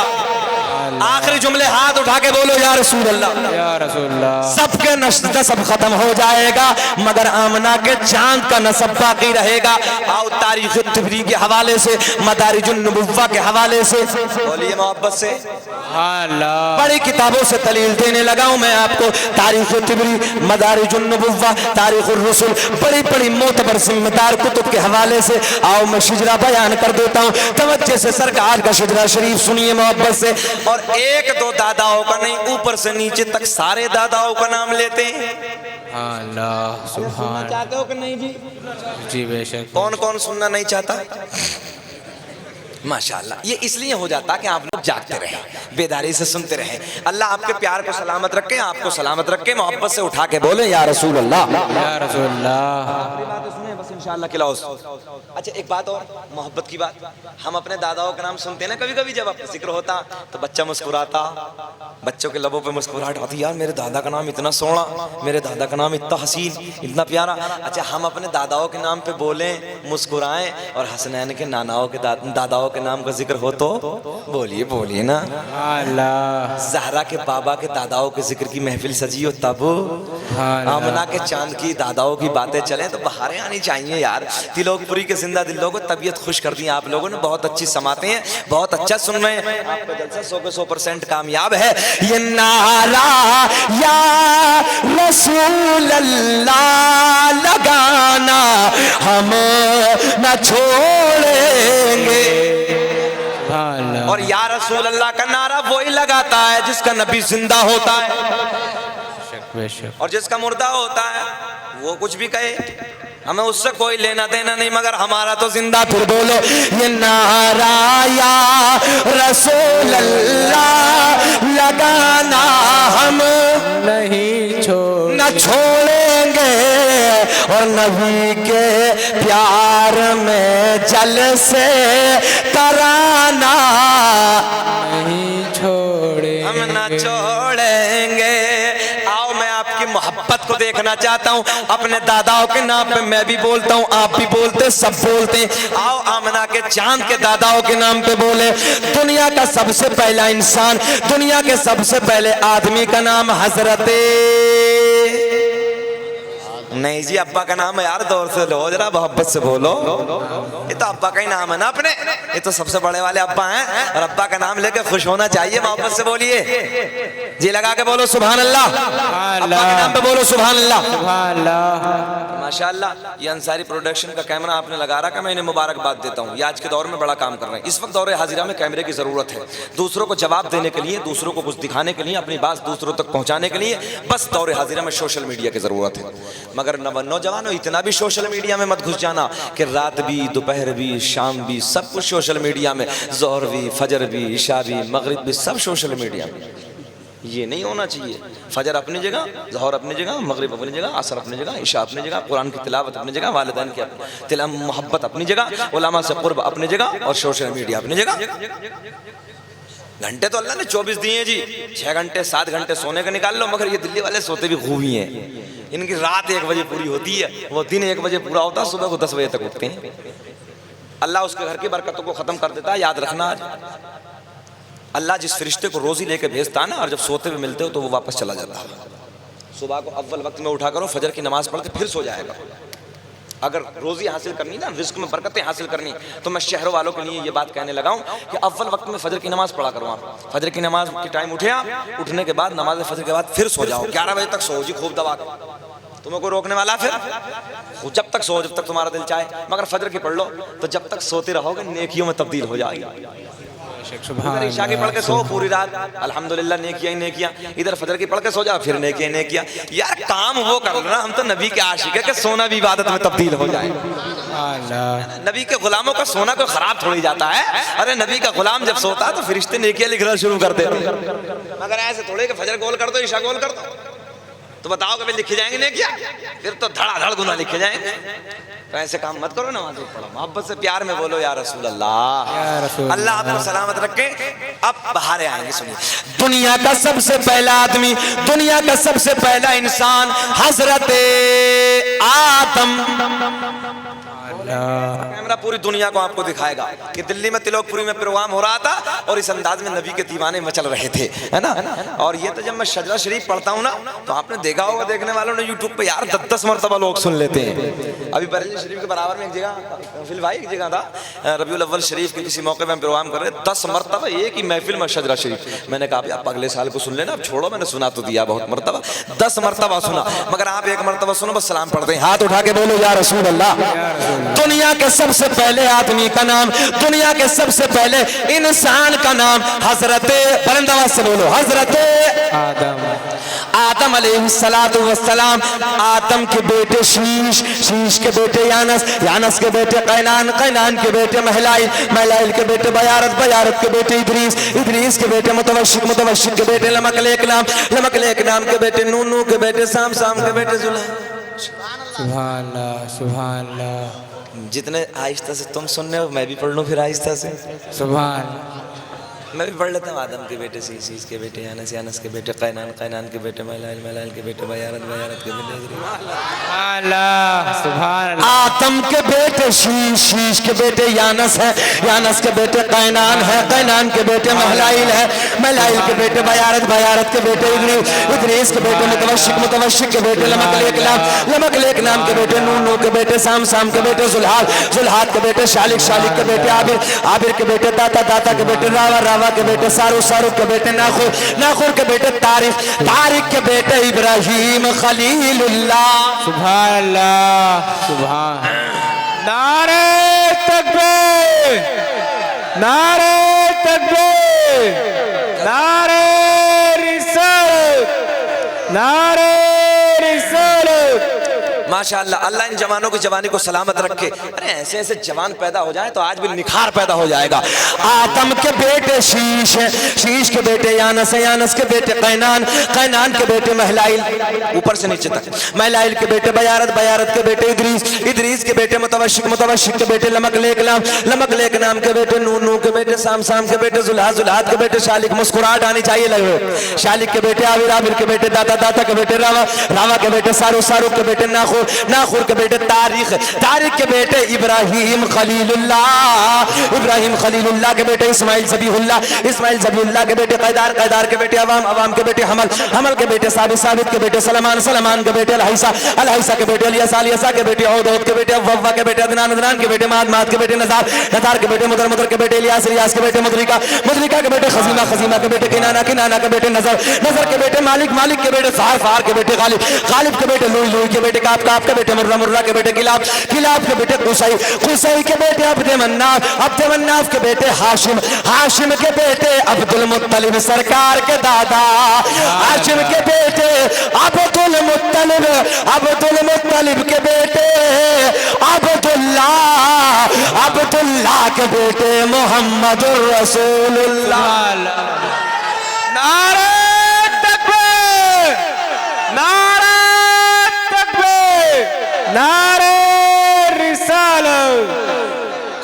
आखिरी जुमले हाथ उठा के बोलो या रसूल अल्लाह, या रसूल अल्लाह। सबके नसब खत्म हो जाएगा मगर आमना के चांद का नसब बाकी रहेगा। आओ तारीख तिबरी के हवाले से, मदारिजुन नबुव्वा के हवाले से बोलिए मोहब्बत से। अल्लाह बड़ी किताबों से दलील देने लगा हूं मैं आपको, तारीख तिबरी, मदारिजुन नबुव्वा, तारीखुर रसूल, बड़ी बड़ी मोतबर जिम्मेदार कुतुब के हवाले से। आओ मैं शिजरा बयान कर देता हूं, तवज्जो से सरकार का शिजरा शरीफ सुनिए मोहब्बत से। और एक दो दादाओं का नहीं, ऊपर से नीचे तक सारे दादाओं का नाम लेते हैं। अल्लाह सुभान। चाहते हो कि नहीं जी? जी बेशक। कौन कौन सुनना नहीं चाहता? माशाअल्लाह। ये इसलिए हो जाता कि आप लोग जागते रहे, बेदारी से सुनते रहे। अल्लाह आपके प्यार को सलामत रखे, आपको सलामत रखे। मोहब्बत से उठा के बोले या रसूल अल्लाह, या रसूल अल्लाह। आखिरी बात सुने बस इंशाअल्लाह खिलाओ। अच्छा एक बात और, मोहब्बत की बात। हम अपने दादाओं का नाम सुनते हैं ना, कभी कभी जब आपका जिक्र होता तो बच्चा मुस्कुराता, बच्चों के लबों पे मुस्कुराहट होती, यार मेरे दादा का नाम इतना सोना, मेरे दादा का नाम इतना हसीन, इतना प्यारा। अच्छा हम अपने दादाओं के नाम पे बोलें, मुस्कुराएं, और हसनैन के नानाओं के दादाओं के नाम का जिक्र हो तो बोलिए बोलिए ना। अल्लाह। ज़हरा के बाबा के दादाओं के जिक्र की महफिल सजी हो तब, आमना के चांद की दादाओं की बातें चलें तो बहारें आनी चाहिए यार। तिलोकपुरी के जिंदा दिलों को तबीयत खुश कर दी आप लोगों ने, बहुत अच्छी समाते हैं, बहुत अच्छा सुन रहे हैं। आपका जलसा 100% कामयाब है। ये नारा या रसूल अल्लाह लगाना हम न छोड़ेंगे। और या रसूल अल्लाह का नारा वही लगाता है जिसका नबी जिंदा होता है, और जिसका मुर्दा होता है वो कुछ भी कहे, हमें उससे कोई लेना देना नहीं, मगर हमारा तो जिंदा। फिर बोलो ये नारा या रसूल अल्लाह लगाना हम नहीं न छोड़ेंगे, और नबी के प्यार में जल से तराना नहीं छोड़े, हम न छोड़ेंगे। आओ मैं आपकी मोहब्बत को देखना चाहता हूँ। अपने दादाओं के नाम पे मैं भी बोलता हूँ, आप भी बोलते, सब बोलते हैं। आओ आमना के चांद के दादाओं के नाम पे बोले। दुनिया का सबसे पहला इंसान, दुनिया के सबसे पहले आदमी का नाम हजरते, नहीं जी अब्बा का नाम है यार, दौर से लो जरा, मोहब्बत से बोलो। ये तो अब्बा का ही नाम है ना अपने, ये तो सबसे बड़े वाले अब्बा हैं, और अब्बा का नाम लेके खुश होना चाहिए। मोहब्बत से बोलिए जी, लगा के बोलो सुभान अल्लाह। अब्बा के नाम पे बोलो सुभान अल्लाह। सुभान अल्लाह। माशाअल्लाह। ये अंसारी प्रोडक्शन का कैमरा आपने लगा रखा, मैं इन्हें मुबारकबाद देता हूँ। ये आज के दौर में बड़ा काम कर रहे हैं। इस वक्त दौर हाजिरा में कैमरे की जरूरत है, दूसरों को जवाब देने के लिए, दूसरों को कुछ दिखाने के लिए, अपनी बात दूसरों तक पहुंचाने के लिए। बस दौर हाजिरा में सोशल मीडिया की जरूरत है। मगर नौजवानों इतना भी सोशल मीडिया में मत घुस जाना कि रात भी, दोपहर भी, शाम भी, सब कुछ सोशल मीडिया में, जोहर भी, फजर भी, इशा भी, मगरिब भी, सब सोशल मीडिया में। ये नहीं होना चाहिए। फजर अपनी जगह, जोहर अपनी जगह, मगरिब अपनी जगह, असर अपनी जगह, इशा अपनी जगह, कुरान की तिलावत अपनी जगह, वालिदैन की मोहब्बत अपनी जगह, उलमा से कुर्ब अपनी जगह, और सोशल मीडिया अपनी जगह। घंटे तो अल्लाह ने 24 दिए हैं जी, 6 घंटे 7 घंटे सोने का निकाल लो, मगर ये दिल्ली वाले सोते भी खूब ही हैं। इनकी रात 1 बजे पूरी होती है, वो दिन 1 बजे पूरा होता है, सुबह को 10 बजे तक उठते हैं। अल्लाह उसके घर की बरकतों को खत्म कर देता है। याद रखना, अल्लाह जिस फरिश्ते को रोजी लेके भेजता है ना, और जब सोते हुए मिलते हो तो वो वापस चला जाता है। सुबह को अव्वल वक्त में उठा करो, फजर की नमाज पढ़ के फिर सो जाएगा। अगर रोजी हासिल करनी ना, रिस्क में बरकतें हासिल करनी, तो मैं शहरों वालों के लिए ये बात कहने लगा हूँ कि अव्वल वक्त में फजर की नमाज पढ़ा करो। आप फजर की नमाज की टाइम उठे, आप उठने के बाद नमाज फजर के बाद फिर सो जाओ। 11 बजे तक सो जी, खूब दबा के, तुम्हें कोई रोकने वाला? फिर जब तक सो, जब तक तुम्हारा दिल चाहे, मगर फजर की पढ़ लो तो जब तक सोते रहोगे नेकियों में तब्दील हो जाएगी। इधर ईशा की पढ़ के सो पूरी रात, अल्हम्दुलिल्लाह नेकियां ही नेकियां। इधर फजर की पढ़ के सो जा, फिर नेकियां नेकियां। यार काम वो कर लो ना, हम तो नबी के आशिक है कि सोना भी इबादत में तब्दील हो जाए। नबी के गुलामों का सोना कोई खराब थोड़ी जाता है। अरे नबी का गुलाम जब सोता है तो फरिश्ते नेकियां लिखना शुरू कर देते, मगर ऐसे थोड़े कि फजर गोल कर दो, ईशा गोल कर दो तो बताओ कभी लिखे जाएंगे नेकियां? फिर तो धड़ाधड़ गुनाह लिखे जाएंगे। तो ऐसे काम मत करो, नमाज पढ़ो, मोहब्बत से प्यार में बोलो या रसूल अल्लाह। अल्लाह आपको सलामत रखे। अब बाहर आएंगे, सुनिए। दुनिया का सबसे पहला आदमी, दुनिया का सबसे पहला इंसान हजरत आदम। कैमरा पूरी दुनिया को आपको दिखाएगा कि दिल्ली में तिलोकपुरी में प्रोग्राम हो रहा था और इस अंदाज में नबी के दीवाने मचल रहे थे, है ना। और ये तो जब मैं शजरा शरीफ पढ़ता हूँ ना, तो आपने देखा होगा, देखने वालों ने यूट्यूब पे यार 10-10 मरतबा लोग सुन लेते हैं। अभी बरेली शरीफ के बराबर में एक जगह, फिल भाई एक जगह था, रबीउल अव्वल शरीफ के किसी मौके में प्रोग्राम कर रहे, 10 मरतबा एक ही महफिल में शजरा शरीफ। मैंने कहा आप अगले साल को सुन लेना, अब छोड़ो, मैंने सुना तो दिया बहुत मरतबा, 10 मरतबा सुना, मगर आप 1 मरतबा सुनो, बस सलाम पढ़ते हैं। हाथ उठा के बोलो या रसूल अल्लाह। दुनिया के सबसे पहले आदमी का नाम, दुनिया के सबसे पहले इंसान का नाम हजरत, बुलंद आवाज से बोलो, हजरत आदम अलैहिस्सलातु वस्सलाम। आदम के बेटे शीश, शीश के बेटे यानस, यानस के बेटे कैनान, कैनान के बेटे महलाइल, महलाइल के बेटे बयारत, बयारत के बेटे इदरीस, इदरीस के बेटे मुतवशिक, मुतवशिक के बेटे लमकलेक नाम, लमकलेक नाम के बेटे नूह, नूह के बेटे साम, साम के बेटे जुलैख। सुभान अल्लाह, सुभान अल्लाह। जितने आहिस्ता से तुम सुन रहे हो मैं भी पढ़ लूं फिर आहिस्ता से। सुभान, मैं भी पढ़ लेता हूँ। आदम के बेटे शीश, शीश के बेटे यानस, यानस के बेटे कैनान, कैनान के बेटे महलाइल, महलाइल के बेटे बयारत, बयारत के बेटे सुभान अल्लाह, सुभान अल्लाह। आदम के बेटे शीश, शीश के बेटे यानस है, यानस के बेटे कैनान है, कैनान के बेटे महलाइल है, महलाइल के बेटे बयारत, बयारत के बेटे इदरीस, इदरीस के बेटे मुतवशिक, मुतवशिक के बेटे लमकलेक नाम, लमकलेक नाम के बेटे नूह, नूह के बेटे साम, साम के बेटे जुल्हाद, जुल्हाद के बेटे शालिक, शालिक के बेटे आबिर, आबिर के बेटे दाता, दाता के बेटे रावा, रावा के बेटे सारू, सारू के बेटे नाखुर, नाखुर के बेटे तारिक, तारिक के बेटे इब्राहिम खलीलुल्लाह। सुभान अल्लाह, सुभान। नारे तकबीर, नारे तकबीर, नारे रिसालत, नारे रिसालत। माशाअल्लाह, अल्लाह इन जवानों की जवानी को सलामत रखे। अरे ऐसे ऐसे जवान पैदा हो जाए तो आज भी निखार पैदा हो जाएगा। आदम के बेटे शीश है, शीश के बेटे यानस है, यानस के बेटे कैनान, कैनान के बेटे महलाइल, ऊपर से नीचे तक, महलाइल के बेटे बयारत, बयारत के बेटे इदरीस, इदरीस के बेटे मुतवशिक, मुतवशिक के बेटे लमकलेक नाम, लमकलेक नाम के बेटे नूह, नूह के बेटे साम, साम के बेटे जुल्हाद, जुल्हाद के बेटे शालिक, मुस्कुराहट आनी चाहिए लगे, शालिक के बेटे आबिर, आबिर के बेटे दाता, दाता के बेटे रावा, रावा के बेटे सारू, सारू के बेटे नाखुर, नाखुर के बेटे तारिक, तारिक के बेटे इब्राहिम खलीलुल्लाह, इब्राहिम खलीलुल्लाह के बेटे इस्माइल ज़बीहुल्लाह, इस्माइल ज़बीहुल्लाह के बेटे कैदार, कैदार के बेटे अवाम, अवाम के बेटे हमल, हमल के बेटे साबित, साबित के बेटे सलमान, सलमान के बेटे अलहैसा, अलहैसा के बेटे अलियासा, अलियासा के बेटे औद, औद के बेटे अव्वा के बेटे अदनान, अदनान के बेटे माद, माद के बेटे नज़ार, नज़ार के बेटे मुदर, मुदर के बेटे इलियास, इलियास के बेटे मुदरिका, मुदरिका के बेटे खजीमा, खजीमा के बेटे किनाना, किनाना के बेटे नजर, नजर के बेटे मालिक, मालिक के बेटे फार, फार के बेटे गालिब, गालिब के बेटे लुई, लुई के बेटे काप, काप के बेटे मुर्रा, मुर्रा के बेटे किलाब, किलाब के बेटे कुसई, कुसई के बेटे अब्द मन्नाफ, अब्द मन्नाफ के बेटे हाशिम, हाशिम के बेटे अब्दुल मुत्तलिब सरकार के दादा, हाशिम के बेटे अब्दुल मुत्तलिब, अब्दुल मुत्तलिब के बेटे अब्दुल्लाह, अब्दुल्लाह के बेटे मोहम्मदुर रसूलुल्लाह। नारे तकबीर, नारे तकबीर, नारे रिसालत।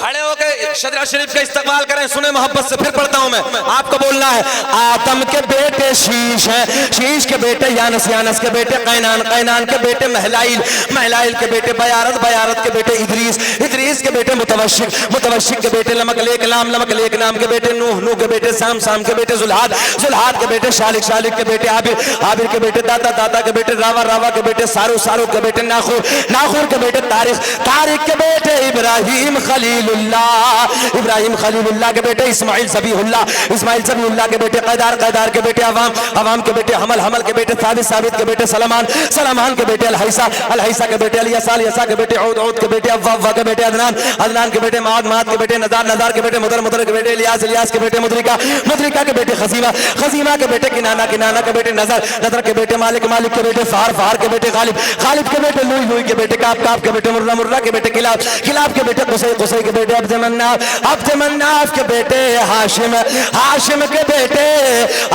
खड़े होकर शजरा शरीफ का इस्तकबाल करें, सुने मोहब्बत से, फिर पढ़ता हूं मैं, आपको बोलना है। आदम के बेटे शीश है, शीश के बेटे यानस, यानस के बेटे कैनान, कैनान के बेटे महलाइल, महलाइल के बेटे बयारत, बयारत के बेटे इदरीस, इदरीस के बेटे मुतवशिक, मुतवशिक के बेटे लमकलेक नाम, लमकलेक नाम के बेटे नूह, नूह के बेटे साम, साम के बेटे जुल्हाद, जुल्हाद के बेटे शालिक, शालिक के बेटे आबिर, आबिर के बेटे दाता, दाता के बेटे रावा, रावा के बेटे सारू, सारू के बेटे नाखुर, नाखुर के बेटे तारिक, तारिक के बेटे इब्राहिम खलीलुल्लाह, इब्राहिम खलीलुल्लाह के बेटे इस्माइल ज़बीहुल्लाह, इस्माइल ज़बीहुल्लाह के बेटे कैदार, कैदार के बेटे अवाम, अवाम के बेटे हमल, हमल के बेटे साबित, साबित के बेटे सलमान, सलमान के बेटे अलहैसा, अलहैसा के बेटे अलियासा, अलियासा के बेटे औद, औद के बेटे अव्वा, अव्वा के बेटे अदनान, अदनान के बेटे माद, माद के बेटे नज़ार, नज़ार के बेटे मुदर, मुदर के बेटे इलियास, इलियास के बेटे मुदरिका, मुदरिका के बेटे खजीमा, खजीमा के बेटे किनाना, किनाना के बेटे नज़र, नज़र के बेटे मालिक, मालिक के बेटे फार, फार के बेटे गालिब, गालिब के बेटे लुई, लुई के बेटे काप, काप के बेटे मुर्रा, मुर्रा के बेटे किलाब, किलाब के बेटे कुसई, कुसई के बेटे अब्द मन्नाफ, अब्द मन्नाफ के बेटे हाशिम, हाशिम के बेटे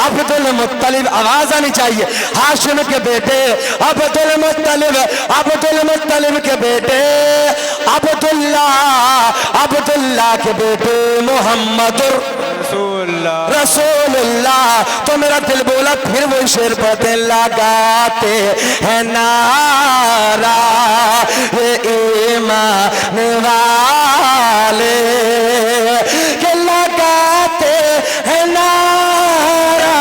अब्दुल मुत्तलिब, आवाज आनी चाहिए, हाशिम के बेटे अब्दुल मुत्तलिब, अब्दुल मुत्तलिब के बेटे अब्दुल्लाह, अब्दुल्लाह के बेटे मोहम्मदुर रसूलुल्लाह। तो मेरा दिल बोला फिर वो शेर पढ़ते, लगाते हैं नारा ये ईमान वाले, के लगाते हैं नारा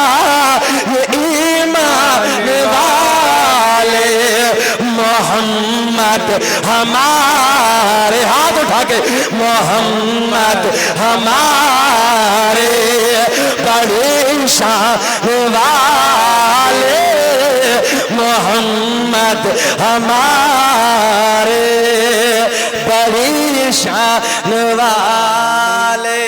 ये ईमान वाले, मोहम्मद हमारे, हाथ उठा के, मोहम्मद हमारे बड़े शान वाले, मोहम्मद हमारे बड़ी शान वाले।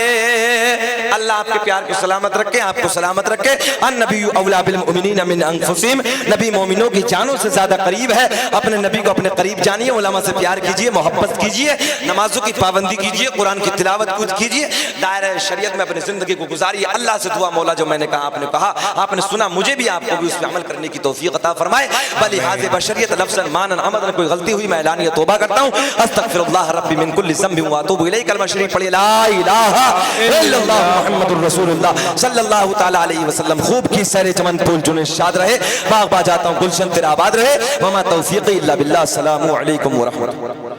अल्लाह आपके प्यार को सलामत रखे, आपको सलामत रखे। अन्नबी औला बिल मुमिनीन मिन अंफुसिहिम, नबी मोमिनों की जानों से ज्यादा करीब है। अपने नबी को अपने करीब जानिए, उलमा से प्यार कीजिए, मोहब्बत कीजिए, नमाजों की पाबंदी कीजिए, कुरान की तिलावत कीजिए, दायरे शरीयत में अपनी जिंदगी को गुजारिए। अल्लाह से दुआ मौला जो मैंने कहा आपने कहा, आपने सुना, मुझे भी आपको भी उस पर अमल करने की तौफीक अता फरमाए। बलिहाज़े बशरियत लफ्ज़न मानन अमदन, कोई गलती हुई मैं ऐलानिया तौबा करता हूँ। अस्तगफिरुल्लाह रब्बी मिन कुल्लि ज़ंबिन व अतूबु इलैहि। कलमा शरीफ पढ़िए, ला इलाहा इल्लल्लाह मुहम्मदुर रसूलुल्लाह सल्लल्लाहु तआला अलैहि वसल्लम। खूब की सैर चमन फूल जुने शाद रहे, बाग बा जाता हूँ गुलशन तेरा आबाद रहे। वमा तौफीक़ी इल्ला बिल्लाह। अस्सलामु अलैकुम व रहमतुल्लाह।